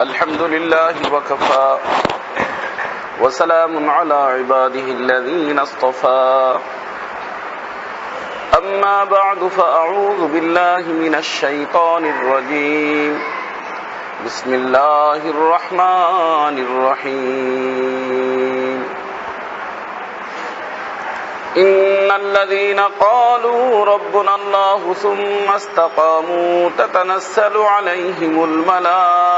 الحمد لله وكفى وسلام على عباده الذين اصطفى أما بعد فأعوذ بالله من الشيطان الرجيم بسم الله الرحمن الرحيم إن الذين قالوا ربنا الله ثم استقاموا تتنزل عليهم الملائكة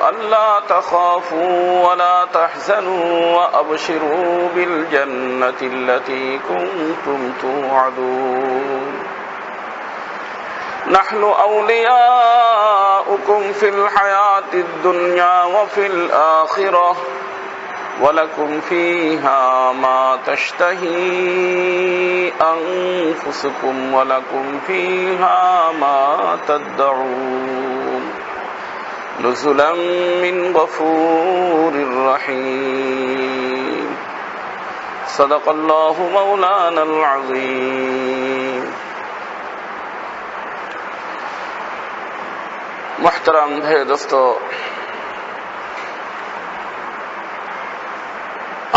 ألا تخافوا ولا تحزنوا وأبشروا بالجنة التي كنتم توعدون نحن أولياؤكم في الحياة الدنيا وفي الآخرة ولكم فيها ما تشتهي أنفسكم ولكم فيها ما تدعون نزلا من غفور رحيم صدق الله مولانا العظيم محترم ہے دوستو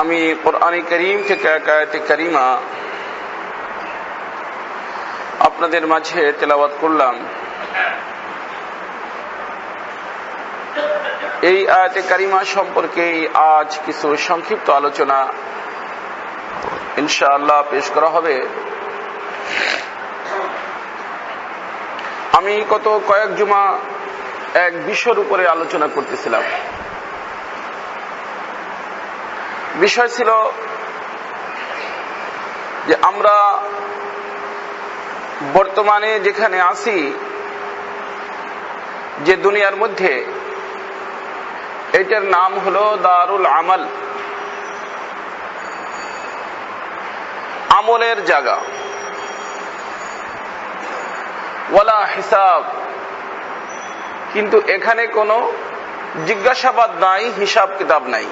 আমি কোরআনে কারীম থেকে এক আয়াতে কারিমা আপনাদের মাঝে তেলাওয়াত করলাম। এই আয়াতে কারিমা সম্পর্কে আজ কিছু সংক্ষিপ্ত আলোচনা ইনশাআল্লাহ পেশ করা হবে। আমি গত কয়েক জুমা এক বিষয়ের উপরে আলোচনা করতেছিলাম। বিষয় ছিল যে আমরা বর্তমানে যেখানে আছি, যে দুনিয়ার মধ্যে, এটার নাম হলো দারুল আমাল, আমলের জায়গা। ওয়ালা হিসাব, কিন্তু এখানে কোনো জিজ্ঞাসাবাদ নাই, হিসাব কিতাব নাই।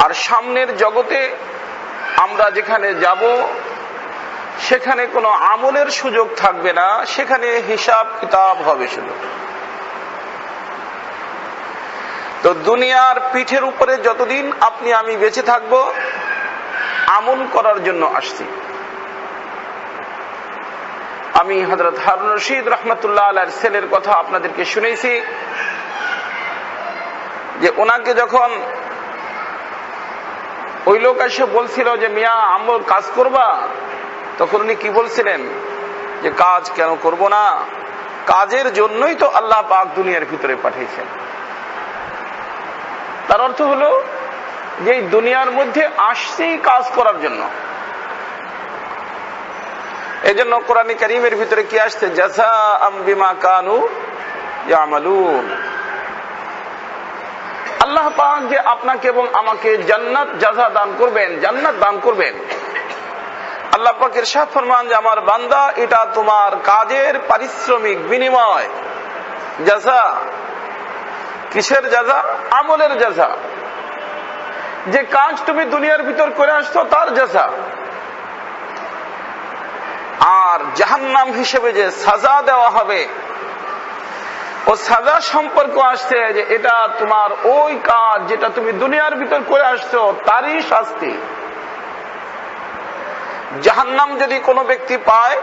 আর সামনের জগতে আমরা যেখানে যাব সেখানে কোনো আমলের সুযোগ থাকবে না, সেখানে হিসাব কিতাব হবে শুধু। তো দুনিয়ার পিঠের উপরে যতদিন আপনি আমি বেঁচে থাকব, আমল করার জন্য আসছি। আমি হযরত হারুন রশিদ রাহমাতুল্লাহ আলাইহির ছেলের কথা আপনাদেরকে শুনেছি যে ওনাকে যখন ওই লোক এসে বলছিল যে মিয়া আমল কাজ করবা, তখন উনি কি বলছিলেন যে কাজ কেন করব না, কাজের জন্যই তো আল্লাহ পাক দুনিয়ার ভিতরে পাঠিয়েছেন। তার অর্থ হলো যে এই দুনিয়ার মধ্যে আসছি কাজ করার জন্য। এজন্য কোরআনে কারীমের ভিতরে কি আসছে, জাযাআম বিমা কানু ইয়ামালুন। আল্লাহ পাক যে আপনাকে এবং আমাকে জান্নাত জাযা দান করবেন, জান্নাত দান করবেন। আল্লাহ পাক ইরশাদ ফরমান যে আমার বান্দা, এটা তোমার কাজের পারিশ্রমিক, বিনিময়, জাযা। কিসের জাযা? আমলের জাযা। যে কাজ তুমি দুনিয়ার ভিতর করে আসছো তার জাযা। আর জাহান্নাম হিসেবে যে সাজা দেওয়া হবে, ও সাজা সম্পর্ক আসছে যে এটা তোমার ওই কাজ যেটা তুমি দুনিয়ার ভিতর করে আসছো তারই শাস্তি। জাহান্নাম যদি কোনো ব্যক্তি পায়,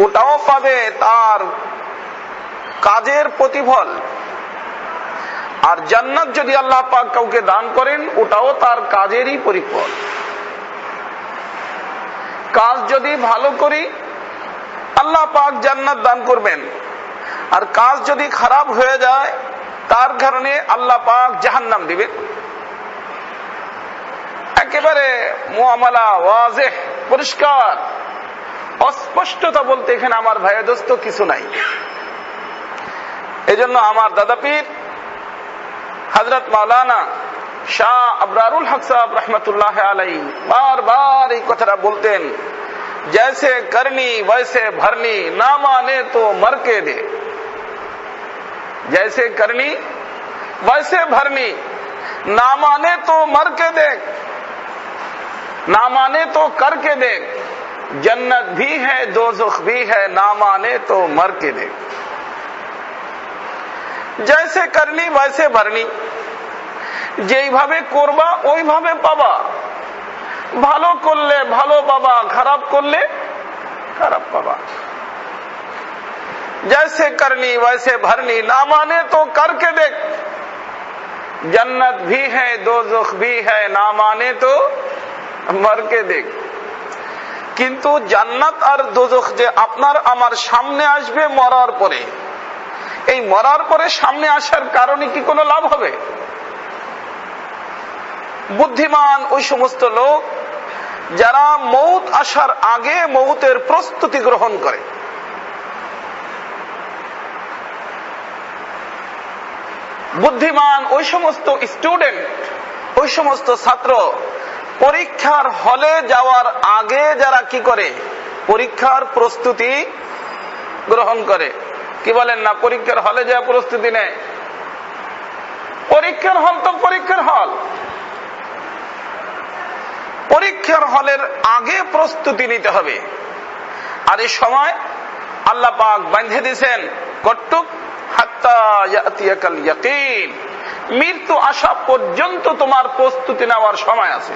ওটাও পাবে তার কাজের প্রতিফল। আর জান্নাত যদি আল্লাহ পাক কাউকে দান করেন, ওটাও তার কাজেরই পরিফল। কাজ যদি ভালো করি, আল্লাহ পাক জান্নাত দান করবেন। আর কাজ যদি খারাপ হয়ে যায়, তার কারণে আল্লাহ পাক জাহান্নাম দিবেন। একেবারে মুআমালা ওয়াজিহ, পরিষ্কার, অস্পষ্টতা বলতে এখানে আমার ভাইয়া দোস্ত কিছু নাই। এজন্য আমার দাদা পীর হযরত মাওলানা শাহ আবরারুল হক সাহেব রহমতুল্লাহ আলাইহি বারবার এই কথাটা বলতেন, जैसे करनी वैसे भरनी, ना माने तो मर के दे। जैसे करनी वैसे भरनी, ना माने तो मर के दे। ना माने तो करके देख, जन्नत भी है दोज़ख भी है, ना माने तो मर के देख। जैसे करनी वैसे भरनी, যেইভাবে করবা ওইভাবে পাবা। ভালো করলে ভালো পাবা, খারাপ করলে খারাপ পাবা। जैसे करनी वैसे भरनी, ना माने तो करके देख, जन्नत भी है दोज़ख भी है, ना माने तो मर के देख। কিন্তু জান্নাত আর দোজখ যে আপনার আমার সামনে আসবে মরার পরে, এই মরার পরে সামনে আসার কারণে কি কোনো লাভ হবে? বুদ্ধিমান ওই সমস্ত লোক যারা মউত আসার আগে মউতের প্রস্তুতি গ্রহণ করে। বুদ্ধিমান ওই সমস্ত স্টুডেন্ট, ওই সমস্ত ছাত্র পরীক্ষার হলে যাওয়ার আগে যারা কি করে, পরীক্ষার প্রস্তুতি গ্রহণ করে। কি বলেন না, পরীক্ষার হলে যা প্রস্তুতি নেয়। পরীক্ষার হল তো পরীক্ষার হল, পরীক্ষার হলের আগে প্রস্তুতি নিতে হবে। আর এই সময় আল্লাহ পাক বাঁধে দিয়েছেন কটুক হাত্তা ইয়াতিয়াকাল ইয়াকিন, মৃত্যু আসা পর্যন্ত তোমার প্রস্তুতি নেওয়ার সময় আছে।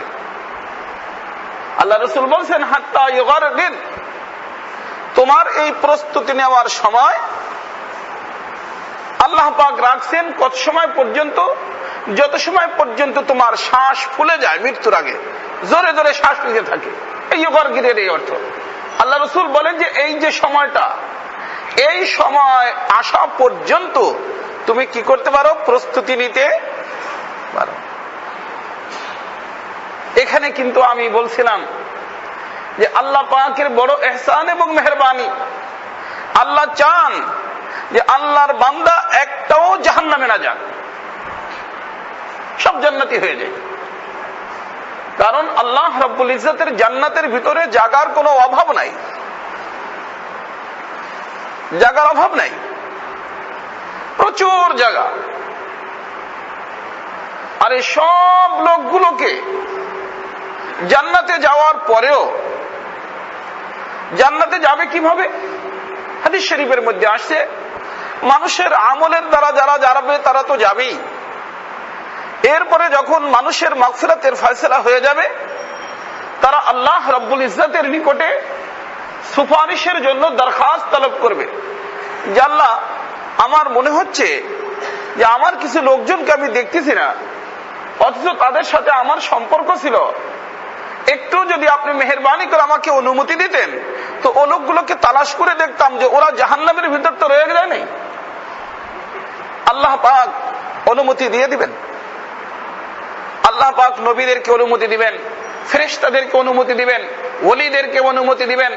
আল্লাহ রাসূল বলেন হাত্তা ইউগারগির, তোমার এই প্রস্তুতি নেওয়ার সময় আল্লাহ পাক রাখছেন কত সময় পর্যন্ত? যত সময় পর্যন্ত তোমার শ্বাস ফুলে যায়, মৃত্যুর আগে জোরে জোরে শ্বাস নিতে থাকে। এই ইউগারগিরের এই অর্থ। আল্লাহ রাসূল বলেন যে এই যে সময়টা, এই সময় আসা পর্যন্ত তুমি কি করতে পারো? প্রস্তুতি নিতে পারো। এখানে কিন্তু আমি বলছিলাম যে আল্লাহ পাকের বড় ইহসান এবং মেহেরবানি। আল্লাহ চান যে আল্লাহর বান্দা একটাও জাহান্নামে না যাক, সব জান্নাতি হয়ে যায়। কারণ আল্লাহ রাব্বুল ইজ্জতের জান্নাতের ভিতরে জায়গার কোনো অভাব নাই, জায়গার অভাব নাই, প্রচুর জায়গা। আর এই সব লোকগুলোকে জান্নাতে যাওয়ার পরেও জান্নাতে যাবে কিভাবে? হাদিস শরীফের মধ্যে আসছে মানুষের আমলের দ্বারা যারা যাবে তারা তো যাবেই। এরপরে যখন মানুষের মাগফিরাতের ফয়সালা হয়ে যাবে, তারা আল্লাহ রাব্বুল ইজ্জতের নিকটে সুপারিশের জন্য দরখাস্ত তলব করবে যে আল্লাহ, আমার মনে হচ্ছে যে আমার কিছু লোকজনকে আমি দেখতেছি না, অথচ তাদের সাথে আমার সম্পর্ক ছিল, একটু যদি আপনি মেহেরবানি করে আমাকে অনুমতি দিতেন তো ও লোকগুলোকে তালাশ করে দেখতাম যে ওরা জাহান্নামের ভিতর তো রয়ে যায় নাই। আল্লাহ পাক অনুমতি দিয়ে দিবেন। আল্লাহ পাক নবীদেরকে অনুমতি দিবেন, ফেরেশতাদেরকে অনুমতি দিবেন, ওলিদেরকে অনুমতি দিবেন,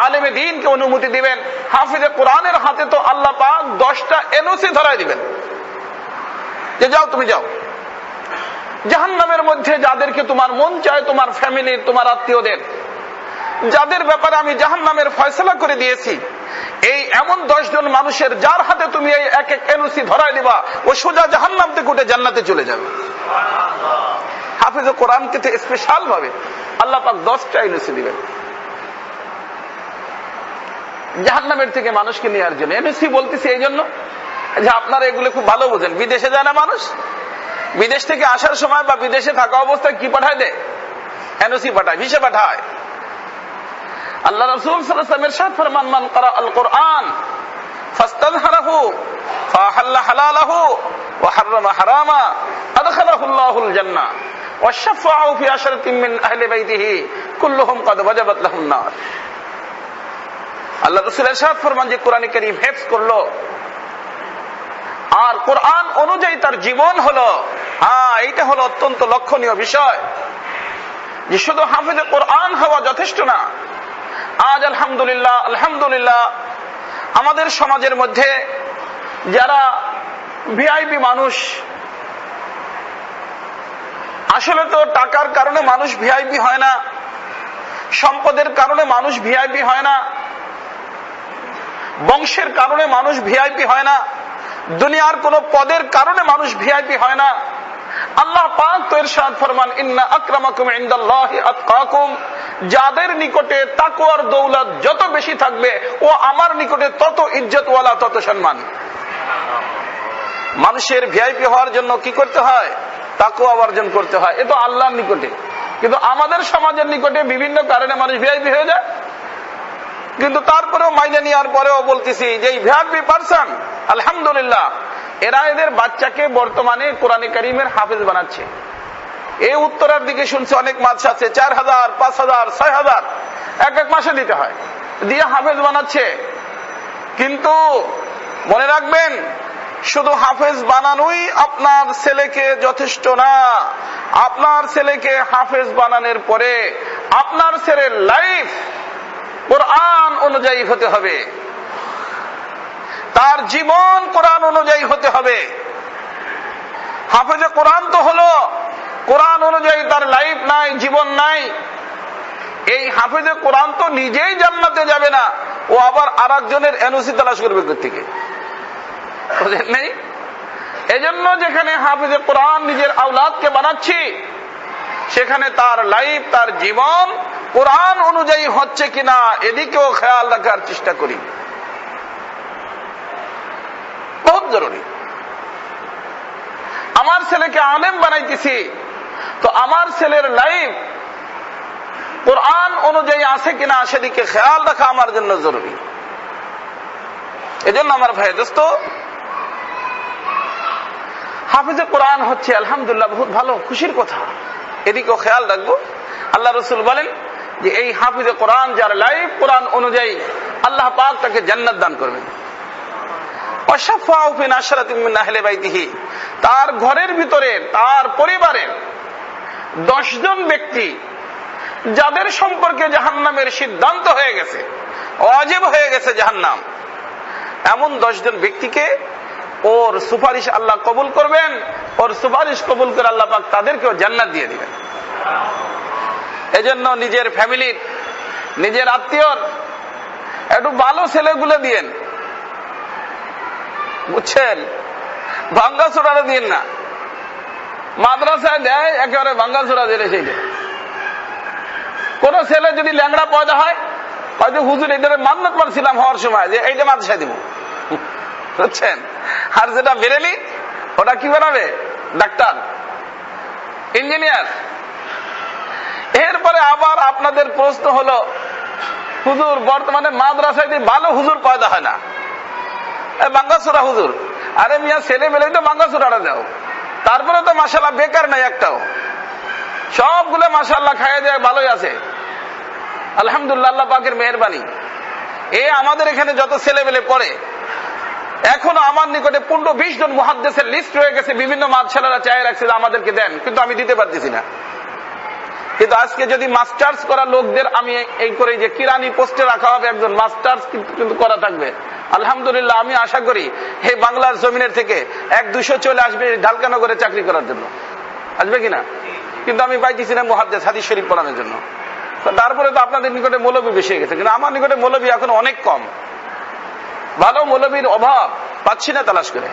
আলেমে দ্বীনকে অনুমতি দিবেন। হাফিজে কোরআনের হাতে তো আল্লাহ পাক 10টা এনওসি ধরায় দিবেন যে যাও, তুমি যাও। জাহান্নামের মধ্যে যাদেরকে তোমার মন চায়, তোমার ফ্যামিলির, তোমার আত্মীয়দের, যাদের ব্যাপারে আমি জাহান্নামের ফয়সালা করে দিয়েছি, এই এমন 10 জন মানুষের যার হাতে তুমি এই এক এক এনওসি ধরায় দিবা, ও সোজা জাহান্নাম থেকে উঠে জান্নাতে চলে যাবে। হাফিজে কোরআনকে তো স্পেশাল ভাবে আল্লাহ পাক 10টা এনওসি দিবেন জাহান্নামের থেকে মানুষকে নেওয়ার জন্য। এনওসি বলতেছি এই জন্য যে আপনারা এগুলো খুব ভালো বোঝেন। বিদেশে যায় না মানুষ, বিদেশ থেকে আসার সময় বা বিদেশে থাকা অবস্থায় কি পাঠায় দেয়? এনওসি পাঠায়, ভিসা পাঠায়। আল্লাহ রাসূল সাল্লাল্লাহু আলাইহি ওয়াসাল্লাম ইরশাদ ফরমান মান ক্বারা আল কুরআন ফাস্তাযহারাহু ফাহাল্লা হালালাহু ওয়া হাররামা হারামা আদখালাহু আল্লাহুল জান্নাহ ওয়া শাফাআহু ফি আশরাতিন মিন আহলি বাইতিহি কুল্লুহুম ক্বাদ ওয়াজাবাত লাহুম নার। আল্লাহ রাসূল ইরশাদ ফরমান যে কোরআন কারীম হিফজ করলো আর কোরআন অনুযায়ী তার জীবন হলো, এইটা হলো অত্যন্ত লক্ষণীয় বিষয় যে শুধু হাফেজে কোরআন হওয়া যথেষ্ট না। আজ আলহামদুলিল্লাহ আলহামদুলিল্লাহ আমাদের সমাজের মধ্যে যারা ভিআইপি মানুষ, আসলে তো টাকার কারণে মানুষ ভিআইপি হয় না, সম্পদের কারণে মানুষ ভিআইপি হয় না, বংশের কারণে মানুষ ভিআইপি হয় না, দুনিয়ার কোন পদের কারণে মানুষ ভিআইপি হয় না। আল্লাহ পাক তো ইরশাদ ফরমান, ইন্না আকরামাকুম ইনদাল্লাহি আতকাকুম, যাদের নিকটে তাকওয়ার দৌলত যত বেশি থাকবে ও আমার নিকটে তত ইজ্জতওয়ালা, তত সম্মান। মানুষের ভিআইপি হওয়ার জন্য কি করতে হয়? তাকওয়া অর্জন করতে হয়, এ তো আল্লাহর নিকটে। কিন্তু আমাদের সমাজের নিকটে বিভিন্ন কারণে মানুষ ভিআইপি হয়ে যায়। কিন্তু তারপরেও মাইনে নেওয়ার পরেও বলতেছি যে এই ভিআইপি পারসন, আলহামদুলিল্লাহ, এরা এদের বাচ্চাকে বর্তমানে কোরআনে কারীমের হাফেজ বানাচ্ছে। এই উত্তরার দিকে শুনছে অনেক মাদ্রাসা আছে 4000, 5000, 6000 এক এক মাসে দিতে হয়, দিয়ে হাফেজ বানাচ্ছে। কিন্তু মনে রাখবেন, শুধু হাফেজ বানানোই আপনার ছেলেকে যথেষ্ট না। আপনার ছেলেকে হাফেজ বানানোর পরে আপনার ছেলের লাইফ কোরআন অনুযায়ী হতে হবে, তার জীবন কোরআন অনুযায়ী হতে হবে। হাফেজে কোরআন তো হলো, কোরআন অনুযায়ী তার লাইফ নাই, জীবন নাই। এই হাফেজে কোরআন তো নিজেই জান্নাতে যাবে না, ও আবার আরেকজনের এনওসি তালাশ করবে কোত্থেকে, বুঝেন নেই? এজন্য যেখানে হাফেজে কোরআন নিজের আওলাদকে বানাচ্ছি, সেখানে তার লাইফ, তার জীবন কোরআন অনুযায়ী হচ্ছে কিনা এদিকেও খেয়াল রাখার চেষ্টা করি, বহুত জরুরি। আমার ছেলেকে আলেম বানাইতেছি, তো আমার ছেলের লাইফ কোরআন অনুযায়ী আছে কিনা সেদিকে খেয়াল রাখা আমার জন্য জরুরি। এজন্য আমার ভাই দোস্ত, হাফেজে কোরআন হচ্ছে আলহামদুলিল্লাহ বহুত ভালো, খুশির কথা, এদিকেও খেয়াল রাখবো। আল্লাহ রাসূল বলেন যে এই হাফেজে কোরআন যার লাইফ কোরআন অনুযায়ী, আল্লাহ পাক তাকে জান্নাত দান করবেন। তার ঘরের ভিতরে, তার পরিবারের 10 জন ব্যক্তি যাদের সম্পর্কে জাহান্নামের সিদ্ধান্ত হয়ে গেছে, ওয়াজিব হয়ে গেছে জাহান্নাম, এমন 10 জন ব্যক্তিকে ওর সুপারিশ আল্লাহ কবুল করবেন। ওর সুপারিশ কবুল করে আল্লাহ পাক তাদেরকেও জান্নাত দিয়ে দিবেন। এজন্য নিজের ফ্যামিলির, নিজের আত্মীয়র একটু ভালো ছেলেগুলো দিয়েন, বুঝছেন? ভাঙ্গা চোরাটা দিন না। মাদ্রাসায় দেয় একেবারে ভাঙ্গা চোরা দিলে, সেইটা কোন ছেলে যদি ল্যাংড়া পয়দা হয়, হয়তো হুজুর এদের মান্নত মানছিলাম হওয়ার সময় যে এইটা মাদ্রাসায় দিব, বুঝছেন? আর যেটা বেরেলি ওটা কি বানাবে? Doctor, engineer. এরপরে আবার আপনাদের প্রশ্ন হলো, হুজুর বর্তমানে মাদ্রাসায় ভালো হুজুর পয়দা হয় না, বাঙ্গাসুরা হুজুর। আরে মিয়া, ছেলে মেলে তো বাঙ্গাসুরাটা দাও, তারপরে তো মাশাআল্লাহ বেকার নাই একটাও, সবগুলো মাশাআল্লাহ খাইয়ে দেয়, ভালোই আছে আলহামদুলিল্লাহ, আল্লাহ পাকের মেহেরবানি। আমাদের এখানে যত ছেলে মেলে পড়ে, এখনো আমার নিকটে 15-20 জন মুহাদ্দিসের লিস্ট রয়ে গেছে, বিভিন্ন মাদ্রাসারা চায় রাখছে আমাদেরকে দেন, কিন্তু আমি দিতে পারতেছি না। কিন্তু আজকে যদি মাস্টার্স করা লোকদের আমি এই করে যে কিরানি পোস্টে রাখা হবে, একজন মাস্টার্স কিন্তু করা থাকবে, আলহামদুলিল্লাহ আমি আশা করি এই বাংলার জমিনের থেকে 100-200 চলে আসবে ঢালকানগরে চাকরি করার জন্য, আসবে কিনা? কিন্তু আমি পাইতেছি না মুহাদ্দিস, হাদিস শরীফ পড়ানোর জন্য। তারপরে তো আপনাদের নিকটে মৌলবী বেশি হয়ে গেছে, কিন্তু আমার নিকটে মৌলবী এখন অনেক কম, ভালো মৌলবীর অভাব, পাচ্ছি না তালাশ করে,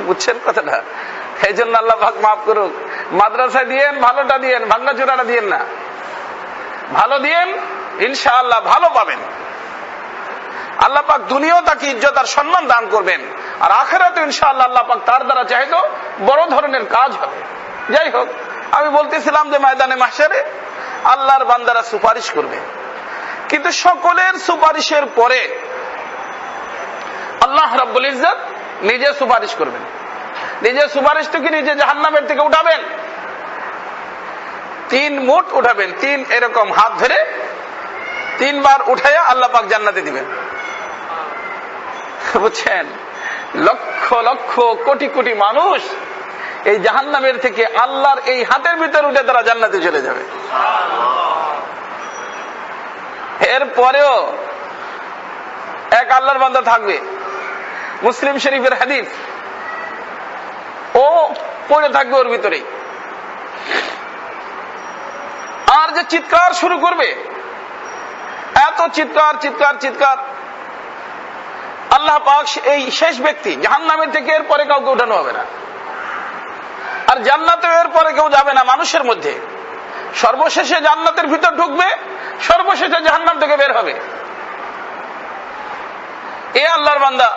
বুঝছেন কথাটা? এই জন্য আল্লাহ পাক মাফ করুক, মাদ্রাসায় দিয়েন, ভালোটা দিয়েন, ভাঙ্গা চোরাটা দিয়েন না, ভালো দিয়েন, ইনশাআল্লাহ ভালো পাবেন। আল্লাহ পাক দুনিয়াও তাকে ইজ্জত আর সম্মান দান করবেন, আর আখিরাতে ইনশাআল্লাহ আল্লাহ পাক তার দ্বারা চাইতো বড় ধরনের কাজ হবে। যাই হোক, আমি বলতেছিলাম যে ময়দানে মাহশারে আল্লাহর বান্দারা সুপারিশ করবে, কিন্তু সকলের সুপারিশের পরে আল্লাহ রাব্বুল ইজ্জত নিজে সুপারিশ করবেন। নিজে সুপারিশটাকে নিজে জাহান্নামের থেকে উঠাবেন, 3 মুঠ উঠাবেন, 3 এরকম হাত ধরে 3 বার উঠাইয়া আল্লাহ পাক জান্নাতে দিবেন, বুঝছেন? লক্ষ লক্ষ কোটি কোটি মানুষ এই জাহান্নামের থেকে আল্লাহর এই হাতের ভিতর উঠে তারা জান্নাতে চলে যাবে। এরপরেও এক আল্লাহর বান্দা থাকবে, মুসলিম শরীফের হাদিস, ও পড়ে থাকবে ওর ভিতরেই, আর যে চিৎকার শুরু করবে, এত চিৎকার চিৎকার চিৎকার, আল্লাহ পাক এই শেষ ব্যক্তি জাহান্নামের থেকে এরপরে কাউকে উঠানো হবে না। আর জান্নাতে এরপরে কেউ যাবে না মানুষের মধ্যে। সর্বশেষে জান্নাতের ভিতর ঢুকবে, সর্বশেষে জাহান্নাম থেকে বের হবে। এ আল্লাহর বান্দা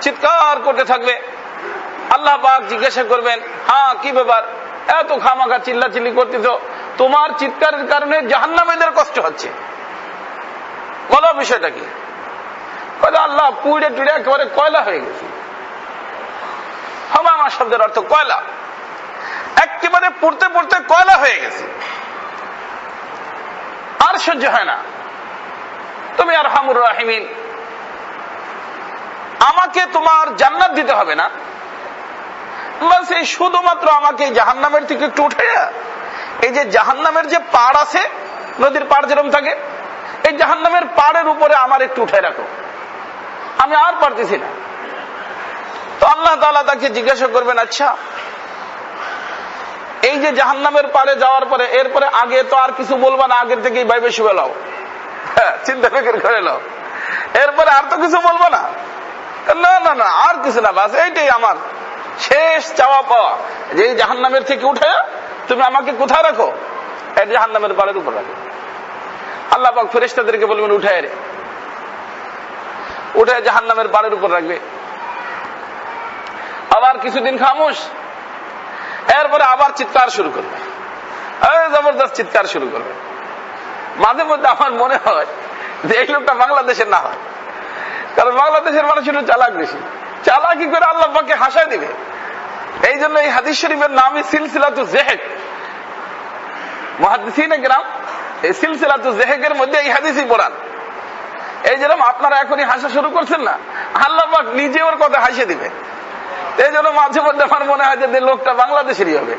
চিৎকার করতে থাকবে। আল্লাহ পাক জিজ্ঞাসা করবেন, হ্যাঁ কি ব্যাপার, এত খামাখা চিল্লাচিল্লি করতেছ, তোমার চিৎকারের কারণে জাহান্নামীদের কষ্ট হচ্ছে, বলো বিষয়টা কি? আল্লাহ পুড়ে টুড়ে একেবারে কয়লা হয়ে গেছে। হামামা শব্দের অর্থ কয়লা, একেবারে পুড়তে পুড়তে কয়লা হয়ে গেছে, আর সহ্য হয় না। তুমি আরহামুর রাহিমিন, আমাকে তোমার জান্নাত দিতে হবে না, বাস এই শুধুমাত্র আমাকে জাহান্নামের থেকে একটু উঠে, এই যে জাহান্নামের যে পাড় আছে, নদীর পাড় যেরকম থাকে, এই জাহান্নামের পাড়ের উপরে আমার একটু উঠে রাখো, আমি আর পারতেছি না। তো আল্লাহ তাআলা তাকে জিজ্ঞাসা করবেন, আচ্ছা এই যে জাহান্নামের পাড়ে যাওয়ার পরে এরপরে আগে তো আর কিছু বলবা না, আগের থেকেই ভাইবে শুয়ে লাও, চিন্তা ফিকির করে লাও, এরপরে আর তো কিছু বলবো না? না না না, আর কিছু না, বাস এইটাই আমার শেষ চাওয়া পাওয়া, যে এই জাহান্নামের থেকে উঠে তুমি আমাকে কোথায় রাখো? এই জাহান্নামের পাড়ের উপর রাখো। আল্লাহ পাক ফেরেশতাদেরকে বলবেন, উঠায় রে, উঠে জাহান্নামের পাড়ের উপর রাখবে। আবার কিছুদিন খামোশ, এরপরে আবার চিৎকার শুরু করবে, জবরদস্ত চিৎকার শুরু করবে। মাঝে মধ্যে আমার মনে হয় যে এই লোকটা বাংলাদেশের না হয়, কারণ বাংলাদেশের মানুষ একটু চালাক বেশি, চালাকি করে আল্লাহ পাককে হাসায় দিবে। এই জন্য এই হাদিস শরীফের নামই সিলসিলাতুজ যাহেক। মুহাদ্দিসিনে কেরাম এই সিলসিলাতুজ যাহেকের মধ্যে এই হাদিসই পড়ান। এই যেরকম আপনারা এখনই হাসা শুরু করছেন না, আল্লাহ পাক নিজে ওর কথা হাসিয়ে দিবে। এই জন্য মাঝে মধ্যে আমার মনে হয় যে লোকটা বাংলাদেশেরই হবে,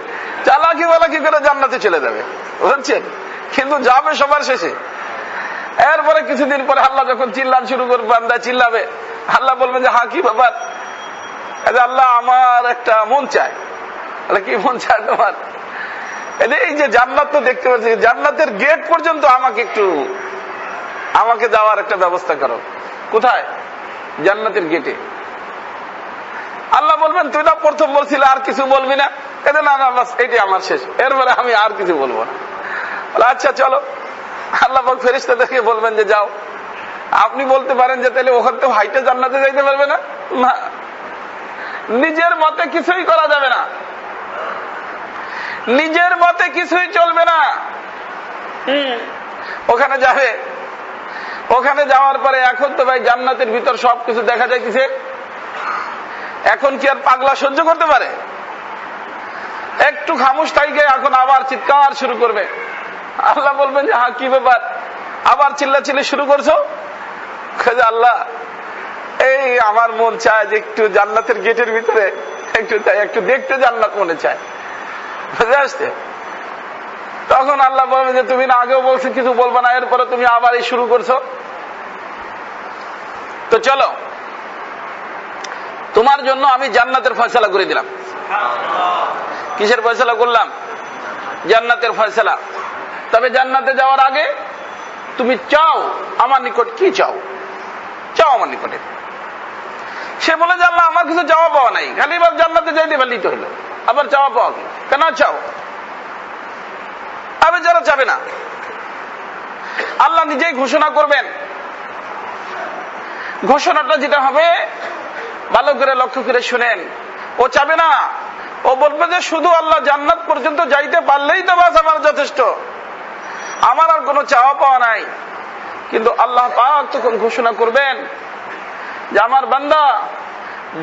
চালাকি বালাকি করে জান্নাতে চলে যাবে, বুঝছেন? কিন্তু যাবে সবার শেষে। এরপরে কিছুদিন পরে আল্লাহ যখন চিল্লান শুরু করবে, বান্দা চিল্লাবে, আল্লাহ বলবেন যে হ্যাঁ কি ব্যাপার? আল্লাহ আমার একটা মন চায়। কি মন চায় তোমার? এই যে জান্নাত তো দেখতে পাচ্ছি, জান্নাতের গেট পর্যন্ত আমাকে যাওয়ার একটা ব্যবস্থা করো। কোথায়? জান্নাতের গেটে। আল্লাহ বলবেন, তুই না প্রথম বলছিল আর কিছু বলবি না? না না, বাস এটি আমার শেষ, এরপরে আমি আর কিছু বলবো না। আচ্ছা চলো। আল্লাহ পাক ফেরেশতাদেরকে বলবেন যে যাও। আপনি বলতে পারেন যে তাহলে ওখান থেকে হাইটে জান্নাতে যাইতে পারবে না? না, নিজের মতে কিছুই করা যাবে না, নিজের মতে কিছুই চলবে না। ওখানে যাবে, ওখানে যাওয়ার পরে এখন তো ভাই জান্নাতের ভিতর সবকিছু দেখা যাইতেছে, এখন কি আর পাগলা সহ্য করতে পারে? একটু খামোশ থাইকে এখন আবার চিৎকার শুরু করবে। আল্লাহ বলবেন যে হ্যাঁ কি ব্যাপার, আবার চিল্লাচিল্লি শুরু করছো? আল্লাহ এই আমার মন চায় যে একটু জান্নাতের গেটের ভিতরে একটু দেখতে জান্নাত মনে চায়, বুঝে আসছে? তখন আল্লাহ বলবেন যে তুমি না আগেও বলছো কিছু বলবো না, এরপরে তুমি আবার এই শুরু করছো। তো চলো, তোমার জন্য আমি জান্নাতের ফয়সালা করে দিলাম। কিসের ফয়সালা করলাম? জান্নাতের ফয়সালা। তবে জান্নাতে যাওয়ার আগে তুমি চাও আমার নিকট, কি চাও? চাও আমার নিকটে। সে বলে যে আল্লাহ আমার কিছু চাওয়া পাওয়া নাই, খালি এবার জান্নাতে যাইতে পারলেই তো হইলো, আবার চাওয়া পাওয়া কি? কেন চাও? আবে যারা চাবে না, আল্লাহ নিজেই ঘোষণা করবেন। ঘোষণাটা যেটা হবে ভালো করে লক্ষ্য করে শুনেন। ও চাবে না, ও বলবে যে শুধু আল্লাহ জান্নাত পর্যন্ত যাইতে পারলেই তো বাস আমার যথেষ্ট, আমার আর কোনো চাওয়া পাওয়া নাই। কিন্তু আল্লাহ পাক তখন ঘোষণা করবেন যে আমার বান্দা,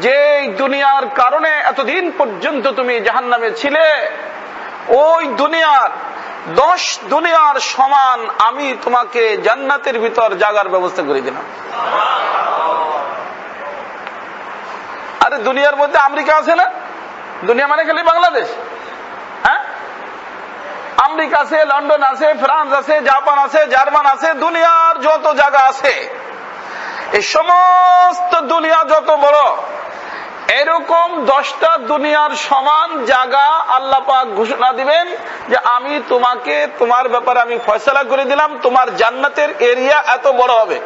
যে দুনিয়ার কারণে এতদিন পর্যন্ত তুমি জাহান্নামে ছিলে, ওই দুনিয়ার 10 দুনিয়ার সমান আমি তোমাকে জান্নাতের ভিতর জাগার ব্যবস্থা করে দিলাম। আরে দুনিয়ার মধ্যে আমেরিকা আছে না? দুনিয়া মানে খালি বাংলাদেশ? হ্যাঁ, আমেরিকা আছে, লন্ডন আছে, ফ্রান্স আছে, জাপান আছে, জার্মান আছে, দুনিয়ার যত জায়গা আছে, এই সমস্ত দুনিয়া যত বড়, এরকম 10টা দুনিয়ার সমান জায়গা আল্লাহ পাক ঘোষণা দিবেন যে আমি তোমাকে, তোমার ব্যাপারে আমি ফয়সালা করে দিলাম, তোমার জান্নাতের এরিয়া এত বড় হবে।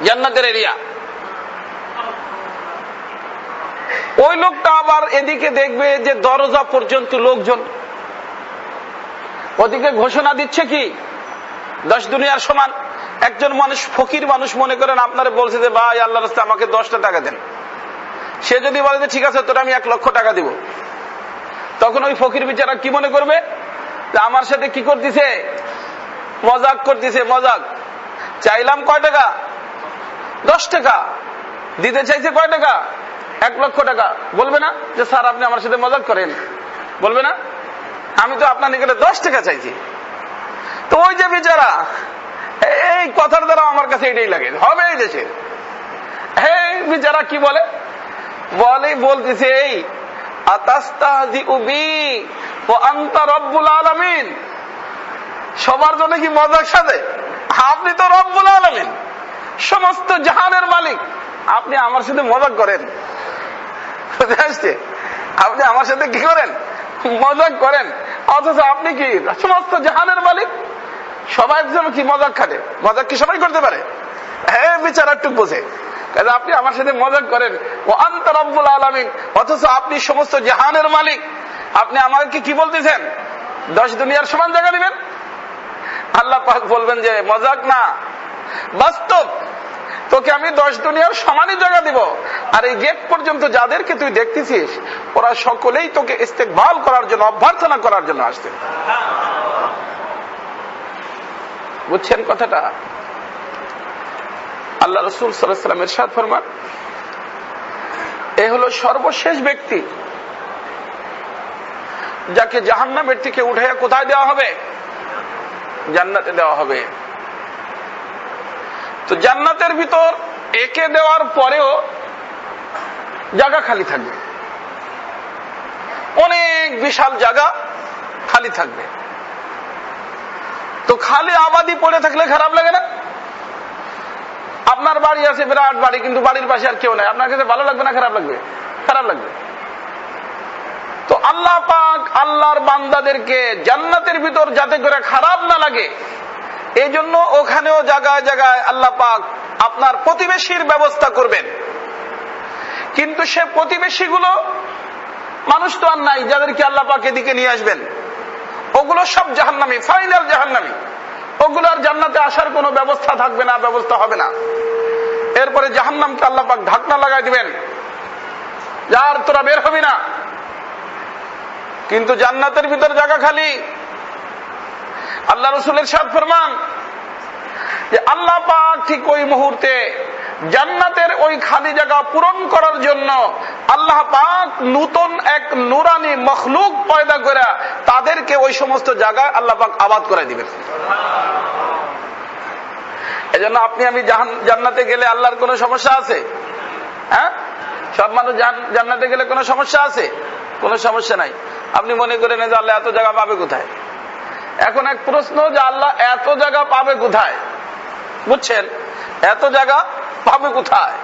জান্নাতের এরিয়া ওই লোকটা আবার এদিকে দেখবে যে দরজা পর্যন্ত লোকজন, ওদিকে ঘোষণা দিচ্ছে কি 10 দুনিয়ার সমান। একজন মানুষ, ফকির মানুষ, মনে করেন আপনারা বলছে যে ভাই আল্লাহর রাস্তায় আমাকে 10টা টাকা দেন। সে যদি বলে যে ঠিক আছে তোর আমি 1 লক্ষ টাকা দিব, তখন ওই ফকির বেচারা কি মনে করবে যে আমার সাথে কি করতেছে, মজাক করতেছে। মজাক চাইলাম কয় টাকা? 10 টাকা। দিতে চাইছে কয় টাকা? 1 লক্ষ টাকা। বলবে না যে স্যার আপনি আমার সাথে মজাক করেন? বলবে না? আমি তো আপনার নিকটে 10 টাকা চাইছি। তো ওই যে বেচারা, এই কথার দ্বারা আমার কাছে এটাই লাগে হবে এই দেশে। এই বেচারা কি বলে, বলতেছে এই আতাস্তাহজিউ বি ওয়া আনতা রব্বুল আলামিন। সবার জন্য কি মজাক সাজে? আপনি তো রব্বুল আলামিন, সমস্ত জাহানের মালিক, আপনি আমার সাথে মজাক করেন? আপনি আমার সাথে কি করেন? মজাক করেন। অথচ আপনি কি সমস্ত জাহানের মালিক? সবাই কি মজাক খাটে? মজাক কি সবাই করতে পারে? হ্যাঁ, বিচার একটু বোঝে। আপনি আমার সাথে মজাক করেন, ও আনতা রব্বুল আলামিন, অথচ আপনি সমস্ত জাহানের মালিক। আপনি আমাকে কি বলতেছেন 10 দুনিয়ার সমান জায়গা দিবেন? আল্লাহ পাক বলবেন যে মজাক না, বাস্তব। তোকে আমি 10 দুনিয়ার সমানই জায়গা দিব। আর এই গেট পর্যন্ত যাদেরকে তুই দেখতেছিস, ওরা সকলেই তোকে ইস্তেকবাল করার জন্য, অভ্যর্থনা করার জন্য আসছে। বুঝছেন কথাটা? আল্লাহ রাসূল সাল্লাল্লাহু আলাইহি ওয়াসাল্লাম ইরশাদ ফরমান, এই হলো সর্বশেষ ব্যক্তি যাকে জাহান্নামের থেকে উঠাইয়া কোথায় দেওয়া হবে? জান্নাতে দেওয়া হবে। তো জান্নাতের ভিতর একে দেওয়ার পরেও জায়গা খালি থাকবে, অনেক বিশাল জায়গা খালি থাকবে। তো খালি আবাদি পড়ে থাকলে খারাপ লাগে না? আপনার বাড়ি আছে, বিরাট বাড়ি, কিন্তু বাড়ির পাশে আর কেউ নাই, আপনার কাছে ভালো লাগবে না খারাপ লাগবে? খারাপ লাগবে। তো আল্লাহ পাক আল্লাহর বান্দাদেরকে জান্নাতের ভিতর যাতে করে খারাপ না লাগে, এই জন্য ওখানেও জায়গায় জায়গায় আল্লাহ পাক আপনার প্রতিবেশীর ব্যবস্থা করবেন। কিন্তু সে প্রতিবেশীগুলো মানুষ তো আর নাই যাদেরকে আল্লাহ পাক এদিকে নিয়ে আসবেন। ওগুলো সব জাহান্নামী, ফাইনাল জাহান্নামী। ওগুলো আর জান্নাতে আসার কোনো ব্যবস্থা থাকবে না, ব্যবস্থা হবে না। এরপরে জাহান্নামকে আল্লাহ পাক ঢাকনা লাগাই দিবেন, যার তোরা বের হবি না। কিন্তু জান্নাতের ভিতর জায়গা খালি। আল্লাহ রাসূলের ইরশাদ ফরমান যে আল্লাহ পাক ঠিক ওই মুহূর্তে জান্নাতের ওই খালি জায়গা পূরণ করার জন্য আল্লাহ পাক নতুন এক নূরানি মখলুক পয়দা করে তাদেরকে ওই সমস্ত জায়গায় আল্লাহ পাক আবাদ করে দিবেন। এজন্য আপনি আমি জান্নাতে গেলে আল্লাহর কোনো সমস্যা আছে? হ্যাঁ, সব মানুষ জান্নাতে গেলে কোনো সমস্যা আছে? কোনো সমস্যা নাই। আপনি মনে করেন যে আল্লাহ এত জায়গা পাবে কোথায়? এখন এক প্রশ্ন যে আল্লাহ এত জায়গা পাবে কোথায়? বুঝছেন, এত জায়গা পাবে কোথায়?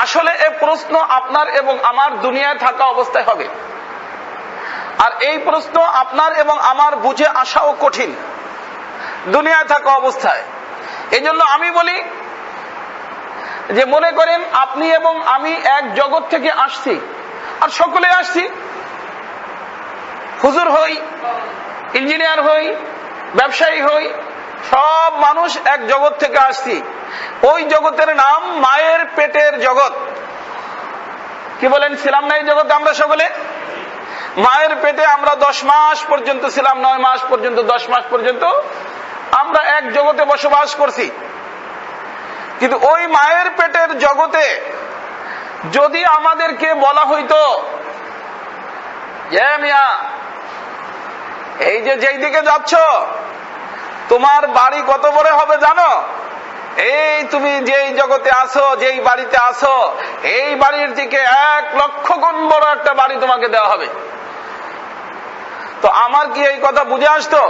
আসলে এই প্রশ্ন আপনার এবং আমার দুনিয়ায় থাকা অবস্থায় হবে। আর এই প্রশ্ন আপনার এবং আমার বুঝে আসাও কঠিন দুনিয়ায় থাকা অবস্থায়। এই জন্য আমি বলি যে মনে করেন আপনি এবং আমি এক জগৎ থেকে আসছি, আর সকলে আসছি, হুজুর হই, ইঞ্জিনিয়ার হই, ব্যবসায়ী হই, সব মানুষ এক জগৎ থেকে আসছি। ওই জগতের নাম মায়ের পেটের জগৎ। কি বলেন, ছিলাম না এই জগতে আমরা সকলে? মায়ের পেটে আমরা 10 মাস পর্যন্ত ছিলাম, 9 মাস পর্যন্ত, 10 মাস পর্যন্ত আমরা এক জগতে বসবাস করছি। কিন্তু ওই মায়ের পেটের জগতে যদি আমাদেরকে বলা হইতো যে মিয়া এই যে যেই দিকে যাচ্ছ তোমার বাড়ি কত বড় হবে জানো? এই তুমি যেই জগতে আসো, যেই বাড়িতে আসো, এই বাড়ির দিকে 1 লক্ষ গুণ বড় একটা বাড়ি তোমাকে দেওয়া হবে। তো আমার কি এই কথা বুঝে আসতো?